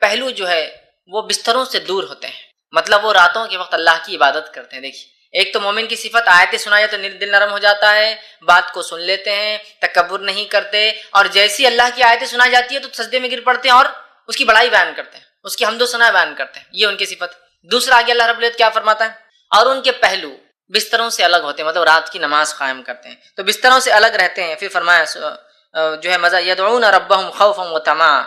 پہلو جو ہے وہ بستروں سے دور ہوتے ہیں. مطلب وہ راتوں کے وقت اللہ کی عبادت کرتے ہیں. دیکھیے ایک تو مومن کی صفت, آیتیں سنائی تو دل نرم ہو جاتا ہے, بات کو سن لیتے ہیں, تکبر نہیں کرتے, اور جیسی اللہ کی آیتیں سنائی جاتی ہے تو سجدے میں گر پڑتے ہیں اور اس کی بڑائی بیان کرتے ہیں, اس کی حمد و ثنا بیان کرتے ہیں. یہ ان کی صفت. دوسرا آگے اللہ رب العزت کیا فرماتا ہے, اور ان کے پہلو بستروں سے الگ ہوتے ہیں, مطلب رات کی نماز قائم کرتے ہیں تو بستروں سے الگ رہتے ہیں. پھر فرمایا جو ہے مزہ یدعون ربهم خوفا وطمعا,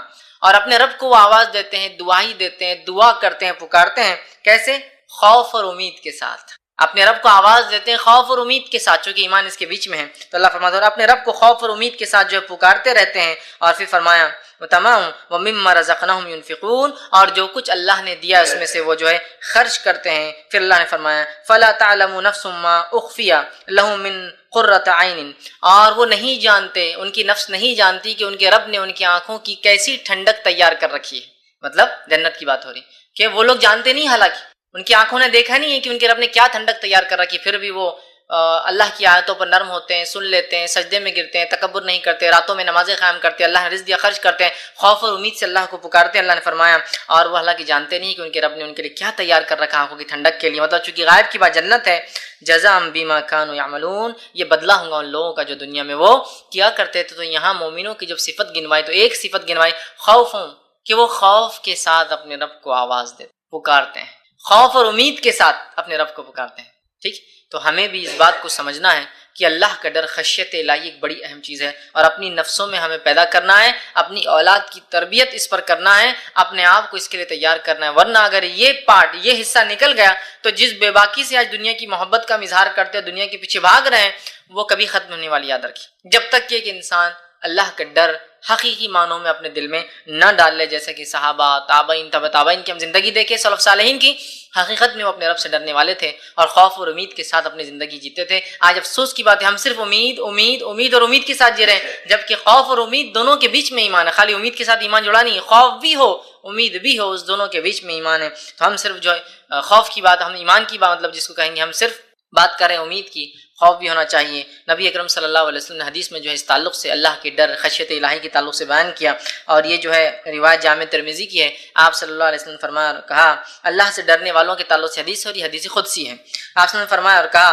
اور اپنے رب کو وہ آواز دیتے ہیں, دعائی دیتے ہیں, دعا کرتے ہیں, پکارتے ہیں. کیسے؟ خوف اور امید کے ساتھ. اپنے رب کو آواز دیتے ہیں خوف اور امید کے ساتھ, چونکہ ایمان اس کے بیچ میں ہے. تو اللہ فرماتا ہے اپنے رب کو خوف اور امید کے ساتھ جو ہے پکارتے رہتے ہیں. اور پھر فرمایا تمام وَمِمَّا رَزَقْنَاهُمْ يُنْفِقُونَ, اور جو کچھ اللہ نے دیا اس میں سے وہ جو ہے خرچ کرتے ہیں. پھر اللہ نے فرمایا فَلَا تَعْلَمُ نَفْسٌ مَّا أُخْفِيَ لَهُم مِّن قُرَّةِ عَيْنٍ, اور وہ نہیں جانتے, ان کی نفس نہیں جانتی کہ ان کے رب نے ان کی آنکھوں کی کیسی ٹھنڈک تیار کر رکھی ہے. مطلب جنت کی بات ہو رہی کہ وہ لوگ جانتے نہیں, حالانکہ ان کی آنکھوں نے دیکھا نہیں ہے کہ ان کے رب نے کیا ٹھنڈک تیار کر رکھی, پھر بھی وہ اللہ کی آیتوں پر نرم ہوتے ہیں, سن لیتے ہیں, سجدے میں گرتے ہیں, تکبر نہیں کرتے, راتوں میں نمازیں قائم کرتے ہیں, اللہ نے رزق دیا خرچ کرتے ہیں, خوف اور امید سے اللہ کو پکارتے ہیں. اللہ نے فرمایا اور وہ حالانکہ جانتے نہیں کہ ان کے رب نے ان کے لیے کیا تیار کر رکھا آنکھوں کی ٹھنڈک کے لیے. مطلب چونکہ غائب کی بات جنت ہے, جزاء بما كانوا يعملون, یہ بدلہ ہوگا ان لوگوں کا جو دنیا میں وہ کیا کرتے تھے. تو یہاں مومنوں کی جب صفت گنوائی تو ایک صفت گنوائی خوفوں, کہ وہ خوف کے ساتھ اپنے رب کو آواز دیتے, پکارتے ہیں, خوف اور امید کے ساتھ اپنے رب کو پکارتے ہیں. ٹھیک, تو ہمیں بھی اس بات کو سمجھنا ہے کہ اللہ کا ڈر, خشیت الہی ایک بڑی اہم چیز ہے, اور اپنی نفسوں میں ہمیں پیدا کرنا ہے, اپنی اولاد کی تربیت اس پر کرنا ہے, اپنے آپ کو اس کے لیے تیار کرنا ہے. ورنہ اگر یہ پارٹ, یہ حصہ نکل گیا تو جس بے باکی سے آج دنیا کی محبت کا اظہار کرتے ہیں, دنیا کے پیچھے بھاگ رہے ہیں, وہ کبھی ختم ہونے والی. یاد رکھیے جب تک کہ ایک انسان اللہ کا ڈر حقیقی معنوں میں اپنے دل میں نہ ڈال لے، جیسا کہ صحابہ، تابعین، تبع تابعین کی ہم زندگی دیکھیں، سلف صالحین کی حقیقت میں وہ اپنے رب سے ڈرنے والے تھے اور خوف اور امید کے ساتھ اپنی زندگی جیتے تھے۔ آج افسوس کی بات ہے ہم صرف امید امید امید اور امید کے ساتھ جی رہے ہیں، جبکہ خوف اور امید دونوں کے بیچ میں ایمان ہے۔ خالی امید کے ساتھ ایمان جڑا نہیں، خوف بھی ہو امید بھی ہو، اس دونوں کے بیچ میں ایمان ہے۔ تو ہم صرف جو ہے خوف کی بات، ہم ایمان کی بات مطلب جس کو کہیں گے، ہم صرف بات کریں امید کی، خوف بھی ہونا چاہیے۔ نبی اکرم صلی اللہ علیہ وسلم نے حدیث میں جو ہے اس تعلق سے اللہ کے ڈر، خشیت الہی کے تعلق سے بیان کیا، اور یہ جو ہے روایت جامع ترمذی کی ہے۔ آپ صلی اللہ علیہ وسلم نے فرمایا اور کہا، اللہ سے ڈرنے والوں کے تعلق سے حدیث ہے اور یہ حدیث قدسی ہے۔ آپ نے فرمایا اور کہا،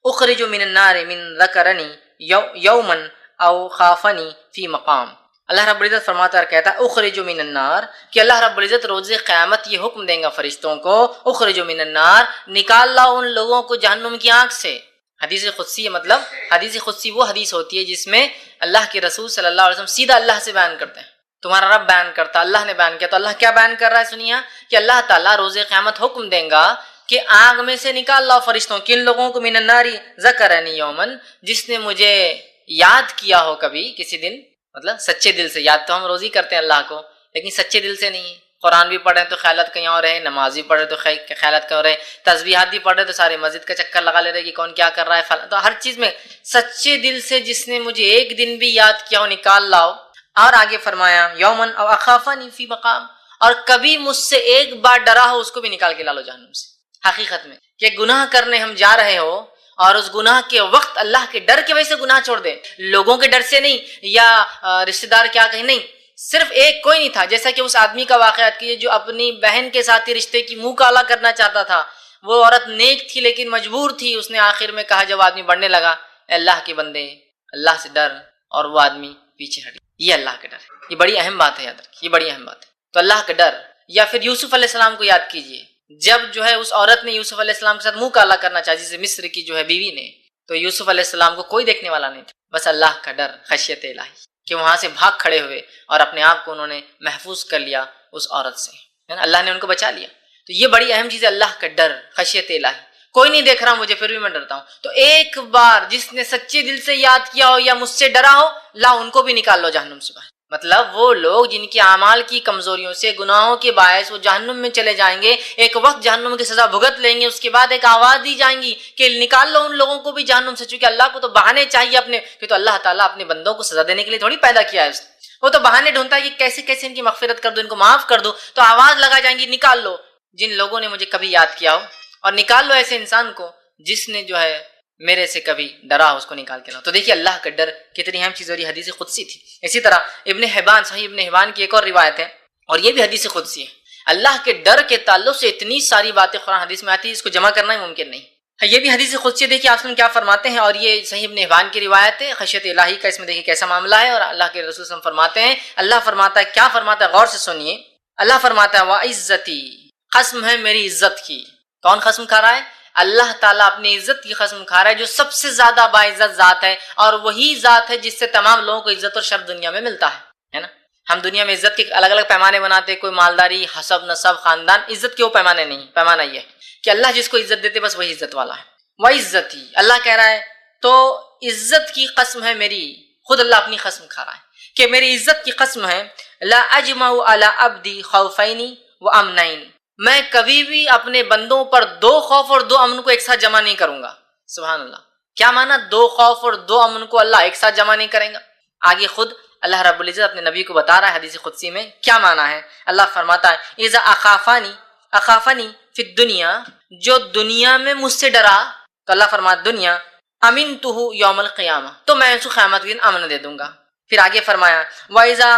اخرج من النار من ذکرنی یوما او خافنی فی مقام۔ اللہ رب العزت فرماتا ہے اور کہتا ہے اخرج من النار، کہ اللہ رب العزت روز قیامت یہ حکم دیں گا فرشتوں کو، اخرج من النار، نکال لاؤ ان لوگوں کو جہنم کی آنکھ سے۔ حدیث قدسی ہے، مطلب حدیث قدسی وہ حدیث ہوتی ہے جس میں اللہ کے رسول صلی اللہ علیہ وسلم سیدھا اللہ سے بیان کرتے ہیں، تمہارا رب بیان کرتا، اللہ نے بیان کیا۔ تو اللہ کیا بیان کر رہا ہے سنیے، کہ اللہ تعالیٰ روز قیامت حکم دیں گا کہ آگ میں سے نکال لاؤ فرشتوں، کن لوگوں کو؟ من الناری ذکرنی یومن، جس نے مجھے یاد کیا ہو کبھی کسی دن، مطلب سچے دل سے۔ یاد تو ہم روز ہی کرتے ہیں اللہ کو، لیکن سچے دل سے نہیں۔ قرآن بھی پڑھ رہے ہیں تو خیالات کہیں اور رہے، نماز بھی پڑھ رہے تو خیالات کہیں اور رہے، تسبیحات بھی پڑھ رہے تو سارے مسجد کا چکر لگا لے رہے کہ کون کیا کر رہا ہے، تو ہر چیز میں سچے دل سے جس نے مجھے ایک دن بھی یاد کیا ہو نکال لاؤ۔ اور آگے فرمایا یومن او اخافنی فی مقام، اور کبھی مجھ سے ایک بار ڈرا ہو اس کو بھی نکال کے لا لو جہنم سے۔ حقیقت میں کہ گناہ کرنے ہم جا رہے ہو اور اس گناہ کے وقت اللہ کے ڈر کی وجہ سے گناہ چھوڑ دے، لوگوں کے ڈر سے نہیں، یا رشتہ دار کیا کہیں، نہیں، صرف ایک کوئی نہیں تھا، جیسا کہ اس آدمی کا واقعات کیے جو اپنی بہن کے ساتھ ہی رشتے کی منہ کالا کرنا چاہتا تھا۔ وہ عورت نیک تھی لیکن مجبور تھی، اس نے آخر میں کہا جب آدمی بڑھنے لگا، اے اللہ کے بندے اللہ سے ڈر، اور وہ آدمی پیچھے ہٹ۔ یہ اللہ کا ڈر ہے، یہ بڑی اہم بات ہے، یاد رکھیے، یہ بڑی اہم بات ہے۔ تو اللہ کا ڈر، یا پھر یوسف علیہ السلام کو یاد کیجئے، جب جو ہے اس عورت نے یوسف علیہ السلام کے ساتھ منہ کالا کرنا چاہا، جسے مصر کی جو ہے بیوی نے، تو یوسف علیہ السلام کو کوئی دیکھنے والا نہیں تھا، بس اللہ کا ڈر، خشیت الہی، کہ وہاں سے بھاگ کھڑے ہوئے اور اپنے آپ کو انہوں نے محفوظ کر لیا اس عورت سے، اللہ نے ان کو بچا لیا۔ تو یہ بڑی اہم چیز ہے، اللہ کا ڈر، خشیت الہی۔ کوئی نہیں دیکھ رہا مجھے پھر بھی میں ڈرتا ہوں، تو ایک بار جس نے سچے دل سے یاد کیا ہو یا مجھ سے ڈرا ہو، لا ان کو بھی نکال لو جہنم سے باہر۔ مطلب وہ لوگ جن کے اعمال کی کمزوریوں سے، گناہوں کے باعث وہ جہنم میں چلے جائیں گے، ایک وقت جہنم کی سزا بھگت لیں گے، اس کے بعد ایک آواز دی جائیں گی کہ نکال لو ان لوگوں کو بھی جہنم سے، چونکہ اللہ کو تو بہانے چاہیے اپنے، کہ تو اللہ تعالیٰ اپنے بندوں کو سزا دینے کے لیے تھوڑی پیدا کیا ہے اس نے، وہ تو بہانے ڈھونڈتا ہے کہ کیسے کیسے ان کی مغفرت کر دو، ان کو معاف کر دو، تو آواز لگا جائیں گی نکال لو جن لوگوں نے مجھے کبھی یاد کیا ہو، اور نکال لو ایسے انسان کو جس نے جو ہے میرے سے کبھی ڈرا، اس کو نکال کے لاؤ۔ تو دیکھیے اللہ کا ڈر کتنی اہم چیز، اور یہ حدیث قدسی تھی۔ اسی طرح ابن حبان، صحیح ابن حبان کی ایک اور روایت ہے، اور یہ بھی حدیث قدسی ہے۔ اللہ کے ڈر کے تعلق سے اتنی ساری باتیں قرآن حدیث میں آتی ہے، اس کو جمع کرنا ہی ممکن نہیں۔ یہ بھی حدیث قدسی ہے، دیکھیے آپ نے کیا فرماتے ہیں، اور یہ صحیح ابن حبان کی روایت ہے، خشیت الہی کا اس میں دیکھیے کیسا معاملہ ہے، اور اللہ کے رسول صلی اللہ علیہ وسلم فرماتے ہیں، اللہ فرماتا ہے، کیا فرماتا ہے، غور سے سنیے۔ اللہ فرماتا ہے وَعِزَّتِي، قسم ہے میری عزت کی۔ کون قسم کھا رہا ہے؟ اللہ تعالیٰ اپنی عزت کی قسم کھا رہا ہے، جو سب سے زیادہ باعزت ذات ہے، اور وہی ذات ہے جس سے تمام لوگوں کو عزت اور شرف دنیا میں ملتا ہے نا۔ ہم دنیا میں عزت کے الگ الگ پیمانے بناتے، کوئی مالداری، حسب، نسب، خاندان، عزت کے وہ پیمانے نہیں، پیمانہ یہ ہے کہ اللہ جس کو عزت دیتے بس وہی عزت والا ہے۔ وَعِزَّتِي، اللہ کہہ رہا ہے، تو عزت کی قسم ہے میری، خود اللہ اپنی قسم کھا رہا ہے کہ میری عزت کی قسم ہے، لا اجمع علی عبدی خوفین وامنین، میں کبھی بھی اپنے بندوں پر دو خوف اور دو امن کو ایک ساتھ جمع نہیں کروں گا۔ سبحان اللہ، کیا معنی؟ دو خوف اور دو امن کو اللہ ایک ساتھ جمع نہیں کرے گا۔ آگے خود اللہ رب العزت اپنے نبی کو بتا رہا ہے حدیث قدسی میں، کیا معنی ہے؟ اللہ فرماتا ہے اذا اخافنی فی الدنیا، جو دنیا میں مجھ سے ڈرا، تو اللہ فرماتا دنیا، امنتہ یوم القیامہ، تو میں اس کو قیامت کے دن امن دے دوں گا۔ پھر آگے فرمایا وَإِذَا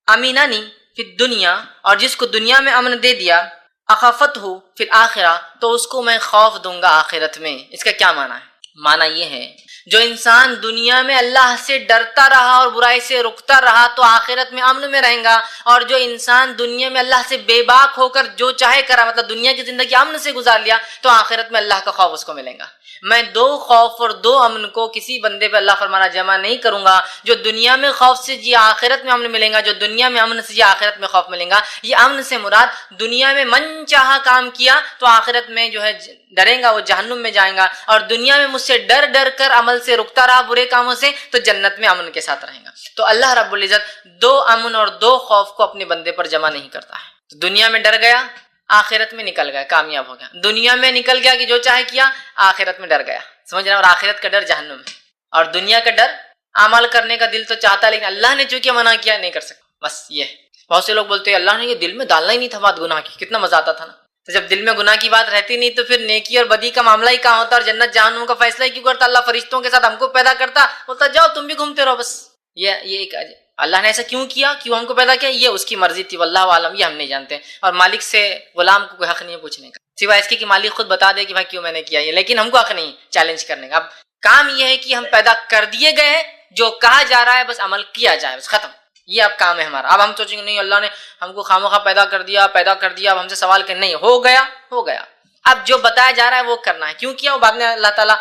أَمِنَنِي فِي الدُّنْيَا، اور جس کو دنیا میں امن دے دیا، اخفتہ فی الآخرہ، تو اس کو میں خوف دوں گا آخرت میں۔ اس کا کیا معنی ہے؟ معنی یہ ہے، جو انسان دنیا میں اللہ سے ڈرتا رہا اور برائی سے رکتا رہا تو آخرت میں امن میں رہیں گا، اور جو انسان دنیا میں اللہ سے بے باک ہو کر جو چاہے کرا، مطلب دنیا کی زندگی امن سے گزار لیا، تو آخرت میں اللہ کا خوف اس کو ملے گا۔ میں دو خوف اور دو امن کو کسی بندے پہ اللہ فرمانا جمع نہیں کروں گا، جو دنیا میں خوف سے جی آخرت میں امن ملیں گا، جو دنیا میں امن سے جی آخرت میں خوف ملیں گا۔ یہ امن سے مراد دنیا میں من چاہا کام کیا تو آخرت میں جو ہے ڈرے گا وہ جہنم میں جائے گا، اور دنیا میں مجھ سے ڈر ڈر کر عمل سے رکتا رہا برے کاموں سے تو جنت میں امن کے ساتھ رہے گا۔ تو اللہ رب العزت دو امن اور دو خوف کو اپنے بندے پر جمع نہیں کرتا ہے۔ تو دنیا میں ڈر گیا، آخرت میں نکل گیا، کامیاب ہو گیا۔ دنیا میں نکل گیا کہ جو چاہے کیا، آخرت میں ڈر گیا، سمجھ رہے ہیں؟ اور آخرت کا ڈر جہنم ہے، اور دنیا کا ڈر عمل کرنے کا دل تو چاہتا ہے لیکن اللہ نے چونکہ منع کیا نہیں کر سکتا، بس یہ ہے۔ بہت سے لوگ بولتے ہیں اللہ نے یہ دل میں ڈالنا ہی نہیں تھا بات گناہ کی، کتنا مزہ آتا تھا نا۔ تو جب دل میں گناہ کی بات رہتی نہیں تو پھر نیکی اور بدی کا معاملہ ہی کہاں ہوتا، اور جنت جہنم کا فیصلہ ہی کیوں کرتا؟ اللہ فرشتوں کے ساتھ ہم کو پیدا کرتا، بولتا جاؤ تم بھی گھومتے رہو بس۔ یہ ایک اللہ نے ایسا کیوں کیا، کیوں ہم کو پیدا کیا، یہ اس کی مرضی تھی، واللہ عالم، یہ ہم نہیں جانتے۔ اور مالک سے غلام کو کوئی حق نہیں ہے پوچھنے کا، سوائے اس کے کہ مالک خود بتا دے کہ بھائی کیوں میں نے کیا یہ، لیکن ہم کو حق نہیں چیلنج کرنے کا۔ اب کام یہ ہے کہ ہم پیدا کر دیے گئے ہیں، جو کہا جا رہا ہے بس عمل کیا جائے، بس ختم، یہ اب کام ہے ہمارا۔ اب ہم سوچیں گے نہیں اللہ نے ہم کو خامخواہ پیدا کر دیا اب ہم سے سوال کریں، نہیں، ہو گیا۔ اب جو بتایا جا رہا ہے وہ کرنا ہے، کیوں کیا وہ بعد میں اللہ تعالیٰ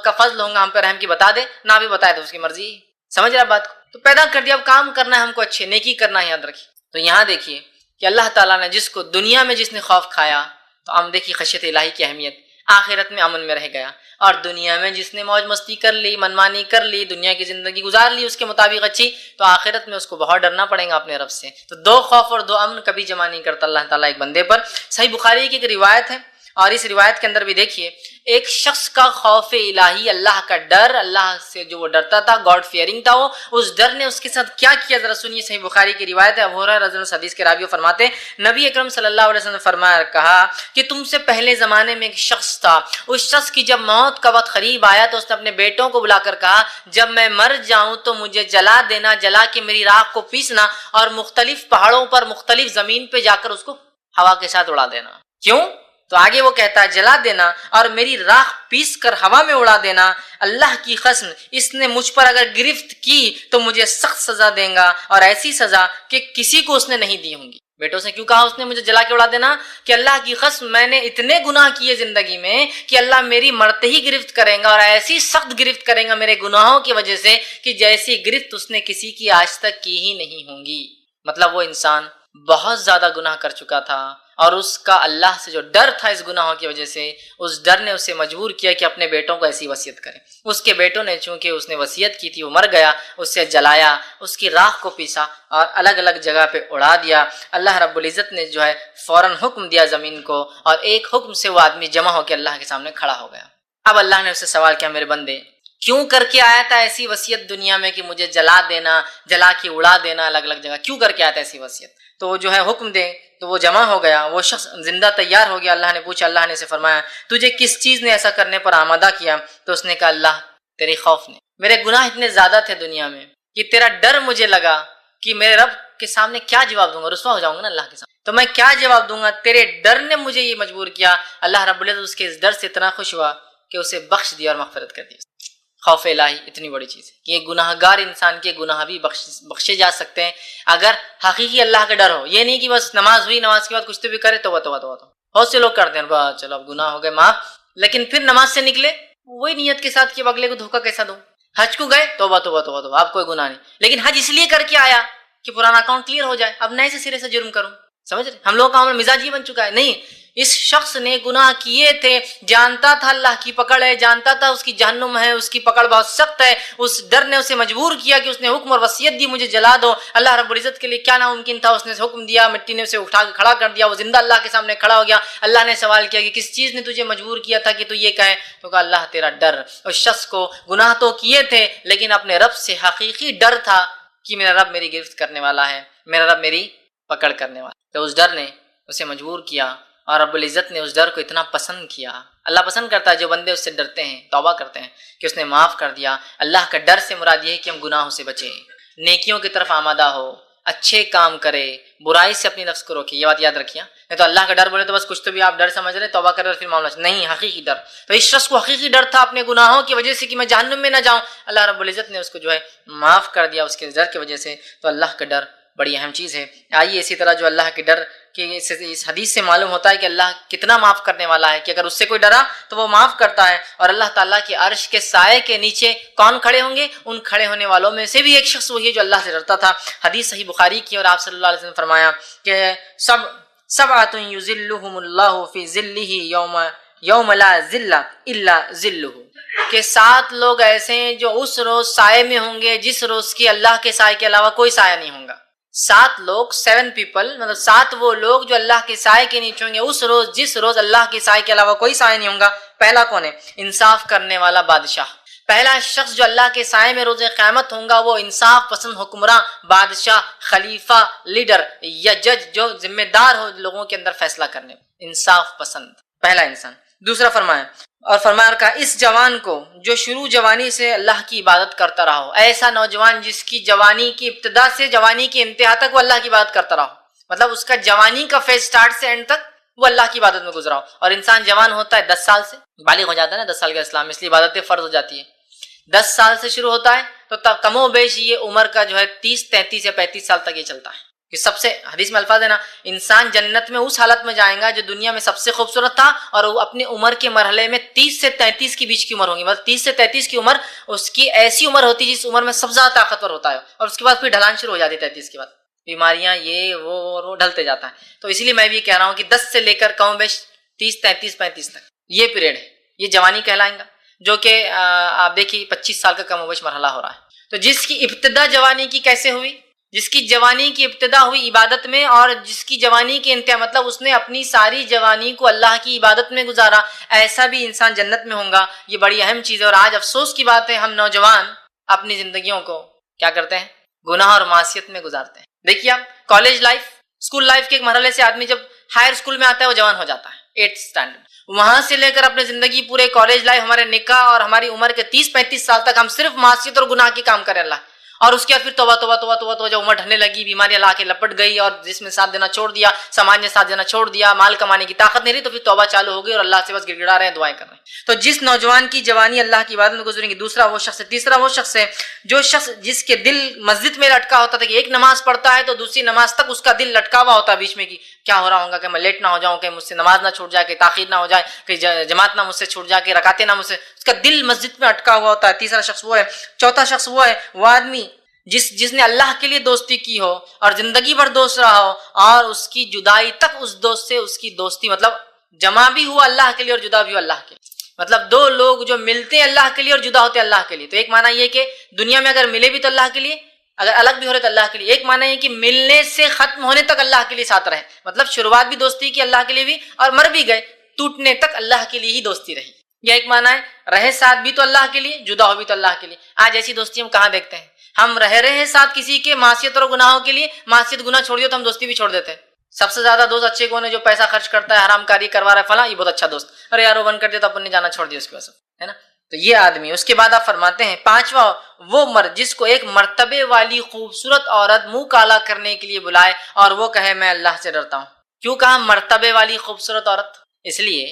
کا فضل ہوگا ہم پہ رحم کی، بتا دے نہ بھی بتائے تو اس کی مرضی، سمجھ رہا بات کو؟ تو پیدا کر دیا، اب کام کرنا ہے ہم کو، اچھے نیکی کرنا ہے، یاد رکھیے۔ تو یہاں دیکھیے کہ اللہ تعالیٰ نے جس کو دنیا میں جس نے خوف کھایا تو ہم دیکھیے خشیت الہی کی اہمیت، آخرت میں امن میں رہ گیا، اور دنیا میں جس نے موج مستی کر لی، منمانی کر لی، دنیا کی زندگی گزار لی اس کے مطابق اچھی، تو آخرت میں اس کو بہت ڈرنا پڑے گا اپنے رب سے۔ تو دو خوف اور دو امن کبھی جمع نہیں کرتا اللہ تعالیٰ ایک بندے پر۔ صحیح بخاری کی ایک روایت ہے، اور اس روایت کے اندر بھی دیکھیے ایک شخص کا خوف الہی، اللہ کا ڈر، اللہ سے جو وہ ڈرتا تھا، گاڈ فیئرنگ تھا وہ، اس ڈر نے اس کے ساتھ کیا کیا ذرا سنیے۔ صحیح بخاری کی روایت ہے، ابو ہریرہ رضی اللہ عنہ حدیث کے راوی فرماتے ہیں نبی اکرم صلی اللہ علیہ وسلم نے فرمایا، کہا کہ تم سے پہلے زمانے میں ایک شخص تھا، اس شخص کی جب موت کا وقت قریب آیا تو اس نے اپنے بیٹوں کو بلا کر کہا جب میں مر جاؤں تو مجھے جلا دینا، جلا کے میری راکھ کو پیسنا اور مختلف پہاڑوں پر مختلف زمین پہ جا کر اس کو ہوا کے ساتھ اڑا دینا۔ کیوں؟ تو آگے وہ کہتا ہے جلا دینا اور میری راکھ پیس کر ہوا میں اڑا دینا، اللہ کی قسم اس نے مجھ پر اگر گرفت کی تو مجھے سخت سزا دے گا، اور ایسی سزا کہ کسی کو اس نے نہیں دی ہوں گی۔ بیٹوں سے کیوں کہا اس نے مجھے جلا کے اڑا دینا؟ کہ اللہ کی قسم میں نے اتنے گناہ کیے زندگی میں کہ اللہ میری مرتے ہی گرفت کرے گا، اور ایسی سخت گرفت کرے گا میرے گناہوں کی وجہ سے کہ جیسی گرفت اس نے کسی کی آج تک کی ہی نہیں ہوں گی۔ مطلب وہ انسان بہت زیادہ گناہ کر چکا تھا، اور اس کا اللہ سے جو ڈر تھا اس گناہوں کی وجہ سے، اس ڈر نے اسے مجبور کیا کہ اپنے بیٹوں کو ایسی وصیت کرے۔ اس کے بیٹوں نے چونکہ اس نے وصیت کی تھی، وہ مر گیا، اسے جلایا، اس کی راکھ کو پیسا اور الگ الگ جگہ پہ اڑا دیا۔ اللہ رب العزت نے جو ہے فوراً حکم دیا زمین کو، اور ایک حکم سے وہ آدمی جمع ہو کے اللہ کے سامنے کھڑا ہو گیا۔ اب اللہ نے اسے سوال کیا، میرے بندے کیوں کر کے آیا تھا ایسی وصیت دنیا میں کہ مجھے جلا دینا، جلا کے اڑا دینا الگ الگ جگہ، کیوں کر کے آیا تھا ایسی وصیت؟ تو وہ جو ہے حکم دے تو وہ جمع ہو گیا، وہ شخص زندہ تیار ہو گیا۔ اللہ نے پوچھا، اللہ نے اسے فرمایا تجھے کس چیز نے ایسا کرنے پر آمادہ کیا؟ تو اس نے کہا اللہ تیری خوف نے، میرے گناہ اتنے زیادہ تھے دنیا میں کہ تیرا ڈر مجھے لگا کہ میرے رب کے سامنے کیا جواب دوں گا، رسوا ہو جاؤں گا نا اللہ کے سامنے، تو میں کیا جواب دوں گا، تیرے ڈر نے مجھے یہ مجبور کیا۔ اللہ رب العزت اس کے اس ڈر سے اتنا خوش ہوا کہ اسے بخش دیا اور مغفرت کر دی۔ خوف الہی اتنی بڑی چیز ہے کہ گناہ گار انسان کے گناہ بھی بخشے جا سکتے ہیں اگر حقیقی اللہ کا ڈر ہو۔ یہ نہیں کہ بس نماز ہوئی، نماز کے بعد کچھ تو بھی کرے، توبہ توبہ توبہ۔ بہت سے لوگ کرتے ہیں بس چلو اب گناہ ہو گئے معاف، لیکن پھر نماز سے نکلے وہی نیت کے ساتھ کہ اگلے کو دھوکہ کیسا دوں۔ حج کو گئے، توبہ توبہ توبہ توبہ، اب کوئی گناہ نہیں، لیکن حج اس لیے کر کے آیا کہ پرانا اکاؤنٹ کلیئر ہو جائے، اب نئے سے سرے سے جرم کروں۔ سمجھ رہے؟ ہم لوگوں کا عمل مزاج یہ بن چکا ہے۔ نہیں، اس شخص نے گناہ کیے تھے، جانتا تھا اللہ کی پکڑ ہے، جانتا تھا اس کی جہنم ہے، اس کی پکڑ بہت سخت ہے، اس ڈر نے اسے مجبور کیا کہ اس نے حکم اور وصیت دی مجھے جلا دو۔ اللہ رب العزت کے لیے کیا ناممکن تھا، اس نے حکم دیا، مٹی نے اسے اٹھا کے کھڑا کر دیا، وہ زندہ اللہ کے سامنے کھڑا ہو گیا۔ اللہ نے سوال کیا کہ کس چیز نے تجھے مجبور کیا تھا کہ تو یہ کہے؟ تو کہا اللہ تیرا ڈر۔ اس شخص کو گناہ تو کیے تھے لیکن اپنے رب سے حقیقی ڈر تھا کہ میرا رب میری گرفت کرنے والا ہے، میرا رب میری پکڑ کرنے والا ہے۔ تو اس ڈر نے اسے مجبور کیا، اور رب العزت نے اس ڈر کو اتنا پسند کیا۔ اللہ پسند کرتا ہے جو بندے اس سے ڈرتے ہیں، توبہ کرتے ہیں، کہ اس نے معاف کر دیا۔ اللہ کا ڈر سے مراد یہ ہے کہ ہم گناہوں سے بچیں، نیکیوں کی طرف آمادہ ہو، اچھے کام کرے، برائی سے اپنی نفس کو روکے۔ یہ بات یاد رکھیے، نہیں تو اللہ کا ڈر بولے تو بس کچھ تو بھی آپ ڈر سمجھ رہے، توبہ کر رہے پھر معاملہ نہیں، حقیقی ڈر۔ تو اس شخص کو حقیقی ڈر تھا اپنے گناہوں کی وجہ سے کہ میں جہنم میں نہ جاؤں، اللہ رب العزت نے اس کو جو ہے معاف کر دیا اس کے ڈر کی وجہ سے۔ تو اللہ کا ڈر بڑی اہم چیز ہے۔ آئیے اسی طرح جو اللہ کے ڈر کہ اس حدیث سے معلوم ہوتا ہے کہ اللہ کتنا معاف کرنے والا ہے، کہ اگر اس سے کوئی ڈرا تو وہ معاف کرتا ہے۔ اور اللہ تعالیٰ کے عرش کے سائے کے نیچے کون کھڑے ہوں گے؟ ان کھڑے ہونے والوں میں سے بھی ایک شخص وہی ہے جو اللہ سے ڈرتا تھا۔ حدیث صحیح بخاری کی، اور آپ صلی اللہ علیہ وسلم نے فرمایا کہ سبعۃ یظلھم اللہ فی ظلہ یوم یوم لا ذل الا ذلہ، کہ 7 لوگ ایسے ہیں جو اس روز سائے میں ہوں گے جس روز کی اللہ کے سائے کے علاوہ کوئی سایہ نہیں ہوگا۔ 7 لوگ 7 پیپل، مطلب 7 وہ لوگ جو اللہ کے سائے کے نیچے ہوں گے اس روز جس روز اللہ کے سائے کے علاوہ کوئی سایہ نہیں ہوگا۔ پہلا کون ہے؟ انصاف کرنے والا بادشاہ۔ پہلا شخص جو اللہ کے سائے میں روز قیامت ہوگا وہ انصاف پسند حکمراں، بادشاہ، خلیفہ، لیڈر یا جج جو ذمہ دار ہو لوگوں کے اندر فیصلہ کرنے، انصاف پسند پہلا انسان۔ دوسرا فرمایا اور فرمایا کہ اس جوان کو جو شروع جوانی سے اللہ کی عبادت کرتا رہا ہو، ایسا نوجوان جس کی جوانی کی ابتدا سے جوانی کی انتہا تک وہ اللہ کی عبادت کرتا رہا ہو، مطلب اس کا جوانی کا فیز سٹارٹ سے اینڈ تک وہ اللہ کی عبادت میں گزرا ہو۔ اور انسان جوان ہوتا ہے 10 سال سے، بالغ ہو جاتا ہے نا 10 سال کا اسلام، اس لیے عبادتیں فرض ہو جاتی ہے۔ 10 سال سے شروع ہوتا ہے تو کم و بیش یہ عمر کا جو ہے 30، 33 یا 35 سال تک یہ چلتا ہے۔ کہ سب سے حدیث میں الفاظ ہے نا، انسان جنت میں اس حالت میں جائے گا جو دنیا میں سب سے خوبصورت تھا، اور وہ اپنی عمر کے مرحلے میں 30 سے 33 کے بیچ کی عمر ہوگی، مطلب 30 سے 33 کی عمر اس کی ایسی عمر ہوتی ہے جس عمر میں سب سے زیادہ طاقتور ہوتا ہے، اور اس کے بعد پھر ڈھلان شروع ہو جاتی ہے 33 کے بعد، بیماریاں یہ وہ ڈھلتے جاتا ہے۔ تو اس لیے میں بھی کہہ رہا ہوں کہ 10 سے لے کر کم و بیش 30، 33، 35 تک یہ پیریڈ ہے، یہ جوانی کہلائیں گا، جو کہ آپ دیکھیے 25 سال کا کم و بیش مرحلہ ہو رہا ہے۔ تو جس کی ابتدا جوانی کی کیسے ہوئی؟ جس کی جوانی کی ابتدا ہوئی عبادت میں، اور جس کی جوانی کی انتہا مطلب اس نے اپنی ساری جوانی کو اللہ کی عبادت میں گزارا، ایسا بھی انسان جنت میں ہوگا۔ یہ بڑی اہم چیز ہے، اور آج افسوس کی بات ہے ہم نوجوان اپنی زندگیوں کو کیا کرتے ہیں؟ گناہ اور معصیت میں گزارتے ہیں۔ دیکھیے آپ کالج لائف، اسکول لائف کے ایک مرحلے سے آدمی جب ہائر اسکول میں آتا ہے وہ جوان ہو جاتا ہے، 8th اسٹینڈرڈ، وہاں سے لے کر اپنے زندگی پورے کالج لائف، ہمارے نکاح اور ہماری عمر کے 30-35 سال تک ہم صرف معصیت اور گناہ کے کام کریں اللہ، اور اس کے بعد پھر توبہ توبہ توبہ توبہ توبہ، جب عمر ڈھلنے لگی، بیماریاں لا کے لپٹ گئی، اور جس میں ساتھ دینا چھوڑ دیا، سماج نے ساتھ دینا چھوڑ دیا، مال کمانے کی طاقت نہیں رہی، تو پھر توبہ چالو ہو گئی اور اللہ سے بس گڑ گڑا رہے ہیں، دعائیں کر رہے ہیں۔ تو جس نوجوان کی جوانی اللہ کی عبادت میں گزریں گی، دوسرا وہ شخص ہے۔ تیسرا وہ شخص ہے جو شخص جس کے دل مسجد میں لٹکا ہوتا تھا، کہ ایک نماز پڑھتا ہے تو دوسری نماز تک اس کا دل لٹکا ہوا ہوتا ہے بیچ میں، کی کیا ہو رہا ہوگا، کہ میں لیٹ نہ ہو جاؤں، کہ مجھ سے نماز نہ چھوٹ جائے، کہ تاخیر نہ ہو جائے، کہ جماعت نہ مجھ سے چھوٹ جائے، کہ رکعتیں نہ مجھ سے، اس کا دل مسجد میں اٹکا ہوا ہوتا ہے۔ تیسرا شخص وہ ہے۔ چوتھا شخص وہ ہے، وہ آدمی جس نے اللہ کے لیے دوستی کی ہو اور زندگی بھر دوست رہا ہو، اور اس کی جدائی تک اس دوست سے اس کی دوستی مطلب جمع بھی ہوا اللہ کے لیے اور جدا بھی ہوا اللہ کے لیے، مطلب 2 لوگ جو ملتے ہیں اللہ کے لیے اور جدا ہوتے ہیں اللہ کے لیے۔ تو ایک معنی یہ کہ دنیا میں اگر ملے بھی تو اللہ کے لیے، اگر الگ بھی ہو رہے تو اللہ کے لیے۔ ایک معنی یہ کہ ملنے سے ختم ہونے تک اللہ کے لیے ساتھ رہے، مطلب شروعات بھی دوستی کی اللہ کے لیے بھی، اور مر بھی گئے ٹوٹنے تک اللہ کے لیے ہی دوستی رہی۔ یہ ایک معنی ہے، رہے ساتھ بھی تو اللہ کے لیے، جدا ہو بھی تو اللہ کے لیے۔ آج ایسی دوستی ہم کہاں دیکھتے ہیں؟ ہم رہ رہے ہیں ساتھ کسی کے معصیت اور گناہوں کے لیے، معصیت گناہ چھوڑ دیا تو ہم دوستی بھی چھوڑ دیتے ہیں۔ سب سے زیادہ دوست اچھے کون ہے؟ جو پیسہ خرچ کرتا ہے، حرام کاری کروا رہا ہے، فلاں، یہ بہت اچھا دوست، ارے یار وہ بند کر دیا تو اپن نے جانا چھوڑ دیا اس کے واسطے، ہے نا۔ تو یہ آدمی، اس کے بعد آپ فرماتے ہیں پانچواں وہ مرد جس کو ایک مرتبے والی خوبصورت عورت منہ کالا کرنے کے لیے بلائے اور وہ کہے میں اللہ سے ڈرتا ہوں۔ کیوں کہا مرتبے والی خوبصورت عورت؟ اس لیے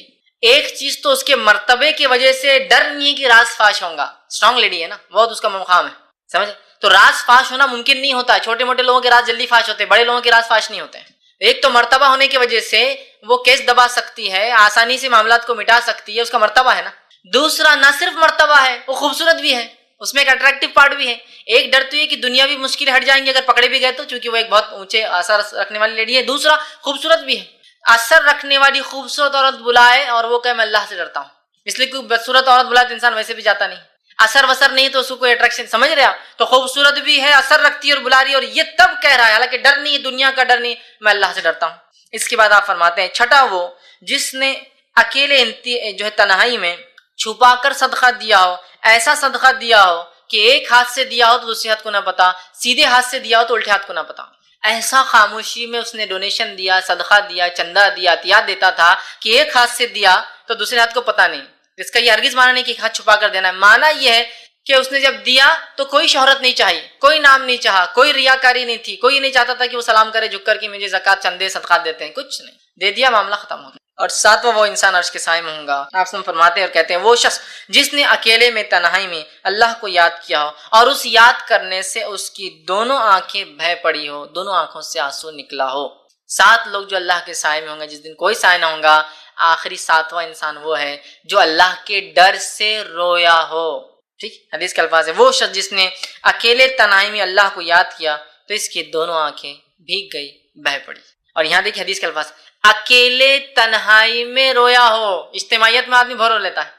ایک چیز تو اس کے مرتبے کی وجہ سے ڈر نہیں ہے کہ راز فاش ہوگا، اسٹرانگ لیڈی ہے نا، بہت اس کا مقام ہے، سمجھے؟ تو راز فاش ہونا ممکن نہیں ہوتا ہے، چھوٹے موٹے لوگوں کے راز جلدی فاش ہوتے ہیں، بڑے لوگوں کے راز فاش نہیں ہوتے ہیں۔ ایک تو مرتبہ ہونے کی وجہ سے وہ کیس دبا سکتی ہے، آسانی سے معاملات کو مٹا سکتی ہے، اس کا مرتبہ ہے نا۔ دوسرا نہ صرف مرتبہ ہے، وہ خوبصورت بھی ہے، اس میں ایک اٹریکٹیو پارٹ بھی ہے۔ ایک ڈر تو یہ کہ دنیاوی مشکلیں ہٹ جائیں گی اگر پکڑے بھی گئے تو، چونکہ وہ ایک بہت اونچے اثر رکھنے والی لیڈی ہے۔ دوسرا خوبصورت بھی ہے، اثر رکھنے والی خوبصورت عورت بلائے اور وہ کہ میں اللہ سے ڈرتا ہوں، اس لیے کوئی بدصورت عورت بلائے تو انسان ویسے بھی جاتا نہیں، اثر وسر نہیں تو اس کو کوئی اٹریکشن، سمجھ رہے آپ؟ تو خوبصورت بھی ہے، اثر رکھتی ہے اور بلا رہی ہے، اور یہ تب کہہ رہا ہے، حالانکہ ڈر نہیں ہے، دنیا کا ڈر نہیں، میں اللہ سے ڈرتا ہوں۔ اس کے بعد آپ فرماتے ہیں چھٹا وہ جس نے اکیلے جو ہے تنہائی میں چھپا کر صدقہ دیا ہو، ایسا صدقہ دیا ہو کہ ایک ہاتھ سے دیا ہو تو دوسرے ہاتھ کو نہ پتا، سیدھے ہاتھ سے دیا ہو تو الٹے ہاتھ کو نہ پتا، ایسا خاموشی میں اس نے ڈونیشن دیا، صدقہ دیا، چندہ دیا، عطیات دیتا تھا کہ ایک ہاتھ سے دیا تو دوسرے ہاتھ کو پتا نہیں۔ اس کا یہ ہرگز معنی نہیں کہ ایک ہاتھ چھپا کر دینا ہے، معنی یہ ہے کہ اس نے جب دیا تو کوئی شہرت نہیں چاہیے، کوئی نام نہیں چاہا، کوئی ریاکاری نہیں تھی، کوئی نہیں چاہتا تھا کہ وہ سلام کرے جھک کر کہ مجھے زکوٰۃ چندے صدقات دیتے ہیں، کچھ نہیں، دے دیا، معاملہ ختم ہو گیا۔ اور ساتواں وہ انسان عرش کے سائے میں ہوگا۔ آپ سے فرماتے ہیں اور کہتے ہیں وہ شخص جس نے اکیلے میں تنہائی میں اللہ کو یاد کیا ہو اور اس یاد کرنے سے اس کی دونوں آنکھیں بہہ پڑی ہو، دونوں آنکھوں سے آنسو نکلا ہو۔ 7 لوگ جو اللہ کے سائے میں ہوں گے جس دن کوئی سائے نہ ہوگا، آخری 7واں انسان وہ ہے جو اللہ کے ڈر سے رویا ہو۔ ٹھیک، حدیث کے الفاظ ہے وہ شخص جس نے اکیلے تنہائی میں اللہ کو یاد کیا تو اس کی دونوں آنکھیں بھیگ گئی، بہہ پڑی۔ اور یہاں دیکھیے حدیث کے الفاظ، اکیلے تنہائی میں رویا ہو. اجتماعیت میں آدمی بہت رو لیتا ہے.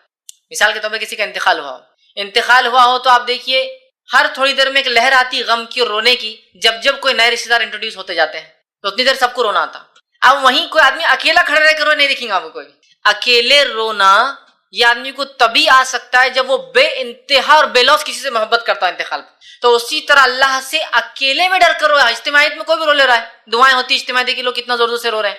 مثال کے طور پہ کسی کا انتقال ہوا ہو تو آپ دیکھیے ہر تھوڑی دیر میں ایک لہر آتی غم کی اور رونے کی. جب کوئی نئے رشتے دار انٹروڈیوس ہوتے جاتے ہیں تو اتنی دیر سب کو رونا آتا. اب وہیں کوئی آدمی اکیلا کھڑے رہ کر روئے نہیں دیکھیں گے آپ کو کوئی. اکیلے رونا یہ آدمی کو تبھی آ سکتا ہے جب وہ بے انتہا اور بے لوث کسی سے محبت کرتا ہے انتقال پہ. تو اسی طرح اللہ سے اکیلے میں ڈر کر رویا. اجتماعیت میں کوئی بھی رو لے رہا ہے, دعائیں ہوتی اجتماعیت, دیکھیے لوگ کتنا زور زور سے رو رہے ہیں.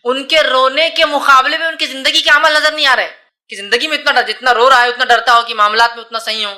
ان کے رونے کے مقابلے میں ان کی زندگی کے عمل نظر نہیں آ رہے کہ زندگی میں اتنا جتنا رو رہا ہے اتنا ڈرتا ہو کہ معاملات میں اتنا صحیح ہو.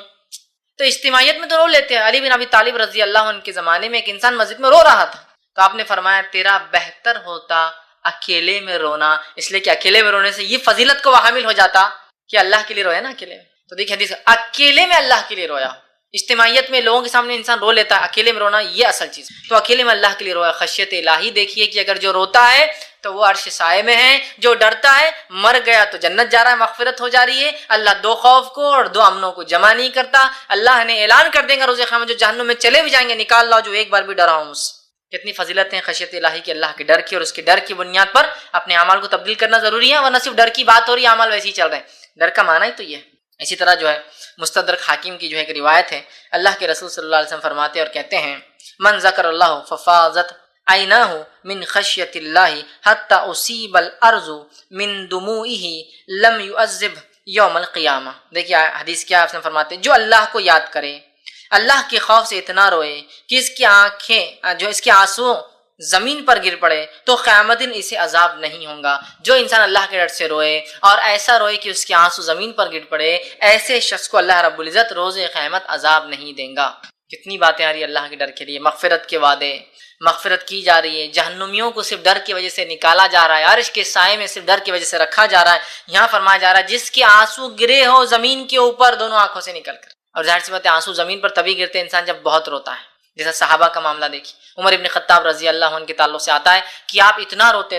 تو اجتماعیت میں تو رو لیتے ہیں. علی بن ابی طالب رضی اللہ عنہ کے زمانے میں ایک انسان مسجد میں رو رہا تھا تو آپ نے فرمایا تیرا بہتر ہوتا اکیلے میں رونا, اس لیے کہ اکیلے میں رونے سے یہ فضیلت کو حامل ہو جاتا کہ اللہ کے لیے رویا نا اکیلے میں. تو دیکھیں حدیث اکیلے میں اللہ کے لیے رویا. اجتماعیت میں لوگوں کے سامنے انسان رو لیتا ہے, اکیلے میں رونا یہ اصل چیز. تو اکیلے میں اللہ کے لیے رویا. خشیت الہی دیکھیے کہ اگر جو روتا ہے تو وہ عرش سائے میں ہے, جو ڈرتا ہے مر گیا تو جنت جا رہا ہے, مغفرت ہو جا رہی ہے. اللہ دو خوف کو اور دو امنوں کو جمع نہیں کرتا. اللہ نے اعلان کر دیں گا روز قیامت جو جہنم میں چلے بھی جائیں گے نکال لاؤ جو ایک بار بھی ڈرا ہوں اس. کتنی فضیلتیں خشیت الہی کے اللہ کے ڈر کی, اور اس کے ڈر کی بنیاد پر اپنے اعمال کو تبدیل کرنا ضروری ہے, ورنہ صرف ڈر کی بات ہو رہی ہے اعمال ویسے ہی چل رہے ہیں. ڈر کا معنی ہی تو یہ ہے. اسی طرح جو ہے مستدرک حاکم کی جو ہے ایک روایت ہے, اللہ کے رسول صلی اللہ علیہ وسلم فرماتے اور کہتے ہیں من ذکر اللہ ففاضت عیناہ من خشیت اللہ حتی اصیب الارض من دموعہ لم یعذب یوم القیامہ. دیکھیے حدیث کیا آپ نے فرماتے ہیں جو اللہ کو یاد کرے, اللہ کے خوف سے اتنا روئے کہ اس کی آنکھیں جو اس کے آنسو زمین پر گر پڑے تو قیامت دن اسے عذاب نہیں ہوگا. جو انسان اللہ کے ڈر سے روئے اور ایسا روئے کہ اس کے آنسو زمین پر گر پڑے, ایسے شخص کو اللہ رب العزت روز قیامت عذاب نہیں دیں گا. کتنی باتیں آ رہی ہے اللہ کے ڈر کے لیے. مغفرت کے وعدے, مغفرت کی جا رہی ہے. جہنمیوں کو صرف ڈر کی وجہ سے نکالا جا رہا ہے, عرش کے سائے میں صرف ڈر کی وجہ سے رکھا جا رہا ہے. یہاں فرمایا جا رہا ہے جس کے آنسو گرے ہو زمین کے اوپر دونوں آنکھوں سے نکل کر. اور ظاہر سی بات ہے آنسو زمین پر تبھی گرتے انسان جب بہت روتا ہے. جیسا صحابہ کا معاملہ دیکھیے, عمر ابن خطاب رضی اللہ عنہ کے تعلق سے آتا ہے کہ آپ اتنا روتے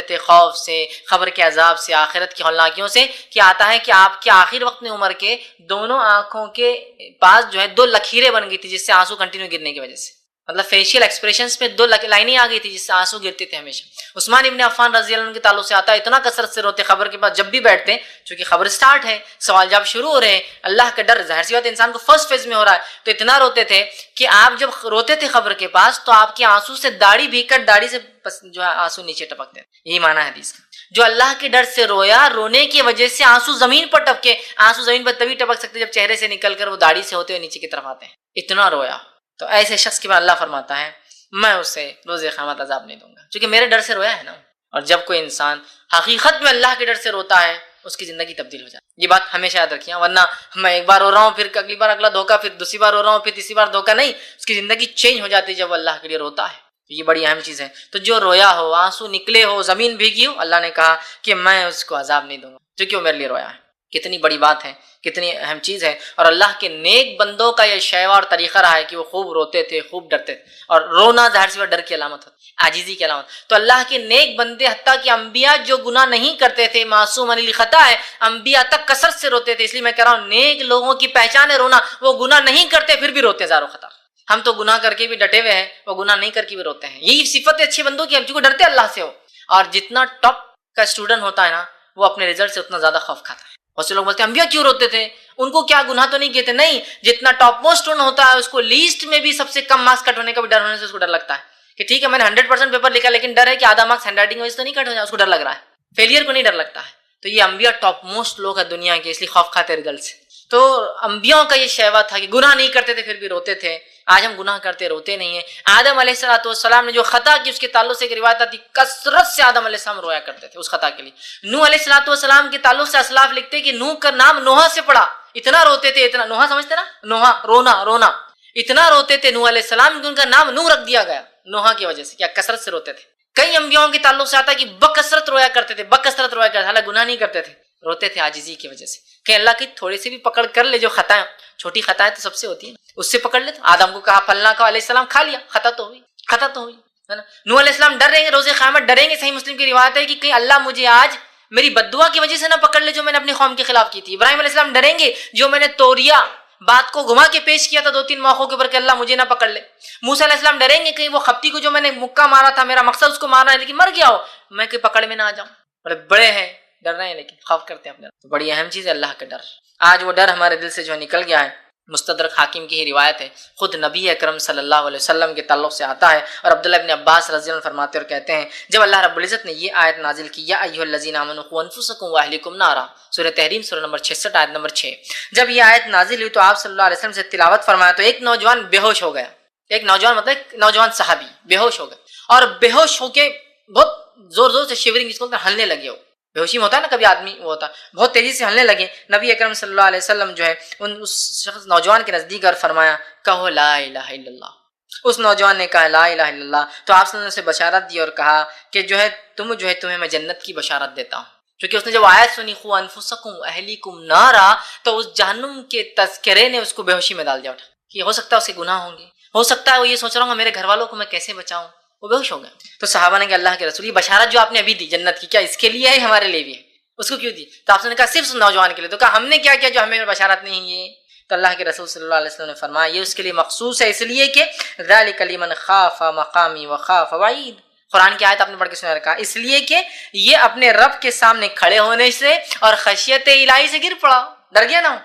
تھے خوف سے, خبر کے عذاب سے, آخرت کی ہولناکیوں سے, کہ آتا ہے کہ آپ کے آخر وقت میں عمر کے دونوں آنکھوں کے پاس جو ہے 2 لکیریں بن گئی تھی جس سے آنسو کنٹینیو گرنے کی وجہ سے. مطلب فیشیل ایکسپریشنز پہ 2 لائنیں آ گئی تھی جس سے آنسو گرتے تھے ہمیشہ. عثمان ابن عفان رضی اللہ عنہ کے تعلق سے آتا ہے اتنا کثرت سے روتے خبر کے پاس جب بھی بیٹھتے, چونکہ خبر سٹارٹ ہے, سوال جواب شروع ہو رہے ہیں, اللہ کا ڈر ظاہر سی بات انسان کو فرسٹ فیز میں ہو رہا ہے, تو اتنا روتے تھے کہ آپ جب روتے تھے خبر کے پاس تو آپ کے آنسو سے داڑھی بھیگ کر داڑھی سے جو ہے آنسو نیچے ٹپکتے ہیں. یہی معنی ہے حدیث کا. جو اللہ کے ڈر سے رویا, رونے کی وجہ سے آنسو زمین پر ٹپکے. آنسو زمین پر تبھی ٹپک سکتے جب چہرے سے نکل کر وہ داڑھی سے ہوتے ہوئے نیچے کی طرف آتے ہیں. اتنا رویا. تو ایسے شخص کے بعد اللہ فرماتا ہے میں اسے روز قیامت عذاب نہیں دوں گا, کیونکہ میرے ڈر سے رویا ہے نا. اور جب کوئی انسان حقیقت میں اللہ کے ڈر سے روتا ہے اس کی زندگی تبدیل ہو جاتی ہے. یہ بات ہمیشہ یاد رکھیے, ورنہ میں ایک بار رو رہا ہوں پھر اگلی بار اگلا دھوکہ, پھر دوسری بار رو رہا ہوں پھر تیسری بار دھوکہ, نہیں, اس کی زندگی چینج ہو جاتی ہے جب وہ اللہ کے لیے روتا ہے. یہ بڑی اہم چیز ہے. تو جو رویا ہو, آنسو نکلے ہو, زمین بھیگی ہو, اللہ نے کہا کہ میں اس کو عذاب نہیں دوں گا کیونکہ وہ میرے لیے رویا ہے. کتنی بڑی بات ہے, کتنی اہم چیز ہے. اور اللہ کے نیک بندوں کا یہ شیوا اور طریقہ رہا ہے کہ وہ خوب روتے تھے, خوب ڈرتے تھے. اور رونا ظاہر سی بات ڈر کی علامت ہے, عاجزی کی علامت. تو اللہ کے نیک بندے حتیٰ کہ انبیاء جو گناہ نہیں کرتے تھے, معصوم عن الخطا ہے, انبیاء تک کثرت سے روتے تھے. اس لیے میں کہہ رہا ہوں نیک لوگوں کی پہچان ہے رونا. وہ گناہ نہیں کرتے پھر بھی روتے زارو خطا. ہم تو گناہ کر کے بھی ڈٹے ہوئے ہیں, وہ گناہ نہیں کر کے بھی روتے ہیں. یہی صفت ہے اچھے بندوں کی, ہم چونکہ ڈرتے اللہ سے ہو. اور جتنا ٹاپ کا اسٹوڈنٹ ہوتا ہے نا وہ اپنے رزلٹ سے اتنا زیادہ خوف کھاتا ہے. بہت سے لوگ بولتے ہیں انبیاء کیوں روتے تھے, ان کو کیا گناہ تو نہیں کیے تھے. نہیں, جتنا ٹاپ موسٹ اسٹوڈنٹ ہوتا ہے اس کو لیسٹ میں بھی سب سے کم مارکس کٹ ہونے کا بھی ڈر ہونے سے اس کو ڈر لگتا ہے کہ ٹھیک ہے میں نے 100% پیپر لکھا لیکن ڈر ہے کہ آدھا مارکس ہینڈ رائٹنگ کی وجہ سے تو نہیں کٹ ہو جائے, اس کو ڈر لگ رہا ہے. فیلئر کو نہیں ڈر لگتا ہے. تو یہ انبیاء ٹاپ موسٹ لوگ ہیں دنیا کے, اس لیے خوف کھاتے رزلٹ سے. تو انبیاء کا یہ شیوا تھا کہ گناہ نہیں کرتے تھے پھر بھی روتے تھے. آج ہم گناہ کرتے روتے نہیں ہیں. آدم علیہ السلام نے جو خطا کی اس کے تعلق سے ایک روایت آتی, کثرت سے آدم علیہ السلام رویا کرتے تھے اس خطا کے لیے. نوح علیہ السلام کے تعلق سے اسلاف لکھتے کہ نوح کا نام نوحہ سے پڑا. اتنا روتے تھے, اتنا, نوحہ سمجھتے نا, نوحہ رونا, اتنا روتے تھے نوح علیہ السلام کہ ان کا نام نوح رکھ دیا گیا نوحہ کی وجہ سے. کیا کثرت سے روتے تھے. کئی انبیاءوں کے تعلق سے آتا ہے کہ بکثرت رویا کرتے تھے, حالانکہ گناہ نہیں کرتے تھے, روتے تھے عاجزی کی وجہ سے. کہ اللہ کی تھوڑے سے بھی پکڑ کر لے, جو خطائیں, چھوٹی خطائیں تو سب سے ہوتی ہیں, اس سے پکڑ لے. تو آدم کو کہا پھلنا کا, علیہ السلام کھا لیا, خطا تو ہوئی ہے نا. نوح علیہ السلام ڈر رہے ہیں روز قیامت, ڈریں گے. صحیح مسلم کی روایت ہے کہ کہیں اللہ مجھے آج میری بددعا کی وجہ سے نہ پکڑ لے جو میں نے اپنی قوم کے خلاف کی تھی. ابراہیم علیہ السلام ڈریں گے جو میں نے توریا بات کو گھما کے پیش کیا تھا 2-3 موقعوں کے اوپر کہ اللہ مجھے نہ پکڑ لے. موسیٰ علیہ السلام ڈریں گے کہیں وہ خپتی کو جو میں نے مکہ مارا تھا میرا مقصد اس کو مارنا ہے لیکن مر گیا ہو, میں کہ پکڑ میں نہ آ جاؤں. بڑے ہیں, ڈر رہے ہیں لیکن خوف کرتے ہیں اپنے. تو بڑی اہم چیز ہے اللہ کا ڈر. آج وہ ڈر ہمارے دل سے جو نکل گیا ہے. مستدرک حاکم کی ہی روایت ہے, خود نبی اکرم صلی اللہ علیہ وسلم کے تعلق سے آتا ہے اور عبداللہ ابن عباس رضی اللہ عنہ فرماتے اور کہتے ہیں جب اللہ رب العزت نے یہ آیت نازل کی یا ایھا الذین آمنوا قوا انفسکم واہلکم نارا, سورہ تحریم سورہ نمبر 66 آیت نمبر 6, جب یہ آیت نازل ہوئی تو آپ صلی اللہ علیہ وسلم سے تلاوت فرمایا تو ایک نوجوان بے ہوش ہو گیا. ایک نوجوان مطلب ایک نوجوان صحابی بے ہوش ہو گیا اور بے ہوش ہو کے بہت زور زور سے شیورنگ جس کو ہلنے لگے. ہو بے ہوشی میں ہوتا ہے نا کبھی آدمی وہ ہوتا بہت تیزی سے ہلنے لگے. نبی اکرم صلی اللہ علیہ وسلم جو ہے اس شخص نوجوان کے نزدیک اور فرمایا کہو لا الہ الا اللہ. اس نوجوان نے کہا لا الہ الا اللہ تو آپ صلی اللہ علیہ وسلم نے اسے بشارت دی اور کہا کہ جو ہے تمہیں میں جنت کی بشارت دیتا ہوں. کیونکہ اس نے جب آیت سنی قوا انفسکم اہلیکم نارا تو اس جہنم کے تذکرے نے اس کو بے ہوشی میں ڈال دیا. اٹھا کہ ہو سکتا ہے اس کے گناہ ہوں گے, ہو سکتا ہے وہ یہ سوچ رہا ہوں میرے گھر والوں کو میں کیسے بچاؤں, وہ بے ہوش ہو گئے. تو صحابہ نے کہ اللہ کے رسول یہ بشارت جو آپ نے ابھی دی جنت کی کیا اس کے لیے ہے ہمارے لیے بھی ہے, اس کو کیوں دی؟ تو آپ نے کہا صرف نوجوان کے لیے. تو کہا ہم نے کیا کیا جو ہمیں بشارت نہیں ہے؟ تو اللہ کے رسول صلی اللہ علیہ وسلم نے فرمایا یہ اس کے لیے مخصوص ہے اس لیے کہ ذالک لمن خاف مقامی وخاف وعید. قرآن کی آیت آپ نے پڑھ کے سنا رکھا اس لیے کہ یہ اپنے رب کے سامنے کھڑے ہونے سے اور خشیت الہی سے گر پڑا, ڈر گیا نا.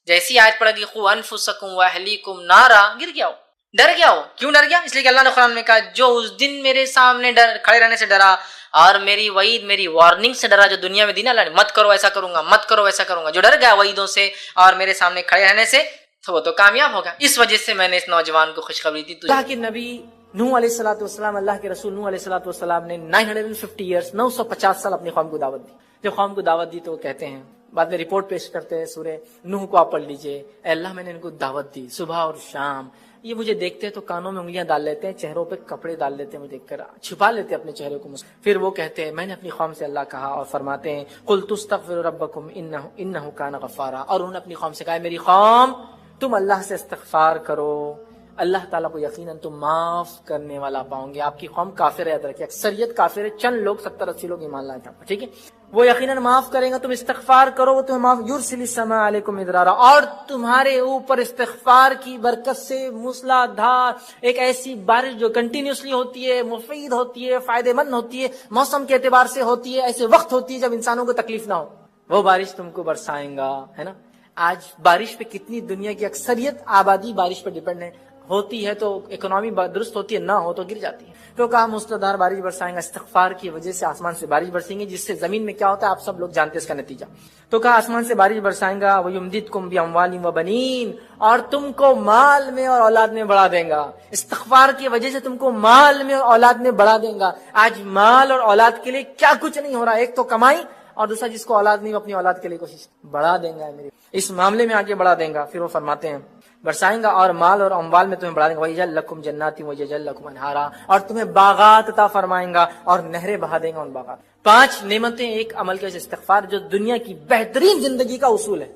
جیسی آیت پڑھ گی قوا انفسکم واہلیکم نارا, گر گیا ہو, ڈر گیا ہو. کیوں ڈر گیا؟ اس لیے کہ اللہ نے قرآن میں کہا جو اس دن میرے سامنے کھڑے رہنے سے ڈرا اور میری وعید میری وارننگ سے ڈرا جو دنیا میں دی نا اللہ نے مت کرو ایسا کروں گا مت کرو ایسا کروں گا, جو ڈر گیا وعیدوں سے اور میرے سامنے کھڑے رہنے سے تو وہ تو کامیاب ہوگا. اس وجہ سے میں نے اس نوجوان کو خوشخبری دی. اللہ کے نبی نوح علیہ الصلوۃ والسلام, اللہ کے رسول نوح علیہ الصلوۃ والسلام نے 950 ایئرس 950 سال اپنی قوم کو دعوت دی. جب قوم کو دعوت دی تو وہ کہتے ہیں بعد میں رپورٹ پیش کرتے ہیں سورہ نوح کو آپ پڑھ لیجئے. اے اللہ میں نے ان کو دعوت دی صبح اور شام, یہ مجھے دیکھتے ہیں تو کانوں میں انگلیاں ڈال لیتے ہیں, چہروں پہ کپڑے ڈال لیتے ہیں, مجھے دیکھ کر چھپا لیتے ہیں اپنے چہرے کو. پھر وہ کہتے ہیں میں نے اپنی قوم سے اللہ کہا اور فرماتے ہیں قلت استغفروا ربکم انہ کان غفارا. اور انہوں نے اپنی قوم سے کہا میری قوم تم اللہ سے استغفار کرو, اللہ تعالیٰ کو یقیناً تم معاف کرنے والا پاؤں گے. آپ کی قوم کافر ہے, یاد رکھیے اکثریت کافر ہے, چند لوگ 70-80 لوگ ایمان لائے تھے, ٹھیک ہے. وہ یقیناً معاف کریں گا, تم استغفار کرو وہ تمہیں معاف. یرسل السماء علیکم مدرارا, اور تمہارے اوپر استغفار کی برکت سے موسلا دھار ایک ایسی بارش جو کنٹینیوسلی ہوتی ہے, مفید ہوتی ہے, فائدہ مند ہوتی ہے, موسم کے اعتبار سے ہوتی ہے, ایسے وقت ہوتی ہے جب انسانوں کو تکلیف نہ ہو, وہ بارش تم کو برسائیں گا, ہے نا. آج بارش پہ کتنی دنیا کی اکثریت آبادی بارش پہ ڈیپینڈ ہے, ہوتی ہے تو اکنامی درست ہوتی ہے, نہ ہو تو گر جاتی ہے. تو کہا موسلادھار بارش برسائیں گا, استغفار کی وجہ سے آسمان سے بارش برسیں گی جس سے زمین میں کیا ہوتا ہے آپ سب لوگ جانتے ہیں اس کا نتیجہ. تو کہا آسمان سے بارش برسائیں گا وَيُمْدِدْكُمْ بِأَمْوَالٍ وَبَنِينَ, اور تم کو مال میں اور اولاد میں بڑھا دیں گا. استغفار کی وجہ سے تم کو مال میں اور اولاد میں بڑھا دیں گا. آج مال اور اولاد کے لیے کیا کچھ نہیں ہو رہا, ایک تو کمائی اور دوسرا جس کو اولاد نہیں وہ اپنی اولاد کے لیے کوشش بڑھا دیں گا, میری اس معاملے میں آگے بڑھا دیں گا. پھر وہ فرماتے ہیں برسائیں گا اور مال اور اموال میں تمہیں بڑھا دیں گا. وَيَجْعَلْ لَكُمْ جَنَّاتٍ وَيَجْعَلْ لَكُمْ أَنْهَارًا, اور تمہیں باغات عطا فرمائیں گا اور نہریں بہا دیں گا ان باغات. 5 نعمتیں ایک عمل کے استغفار جو دنیا کی بہترین زندگی کا اصول ہے.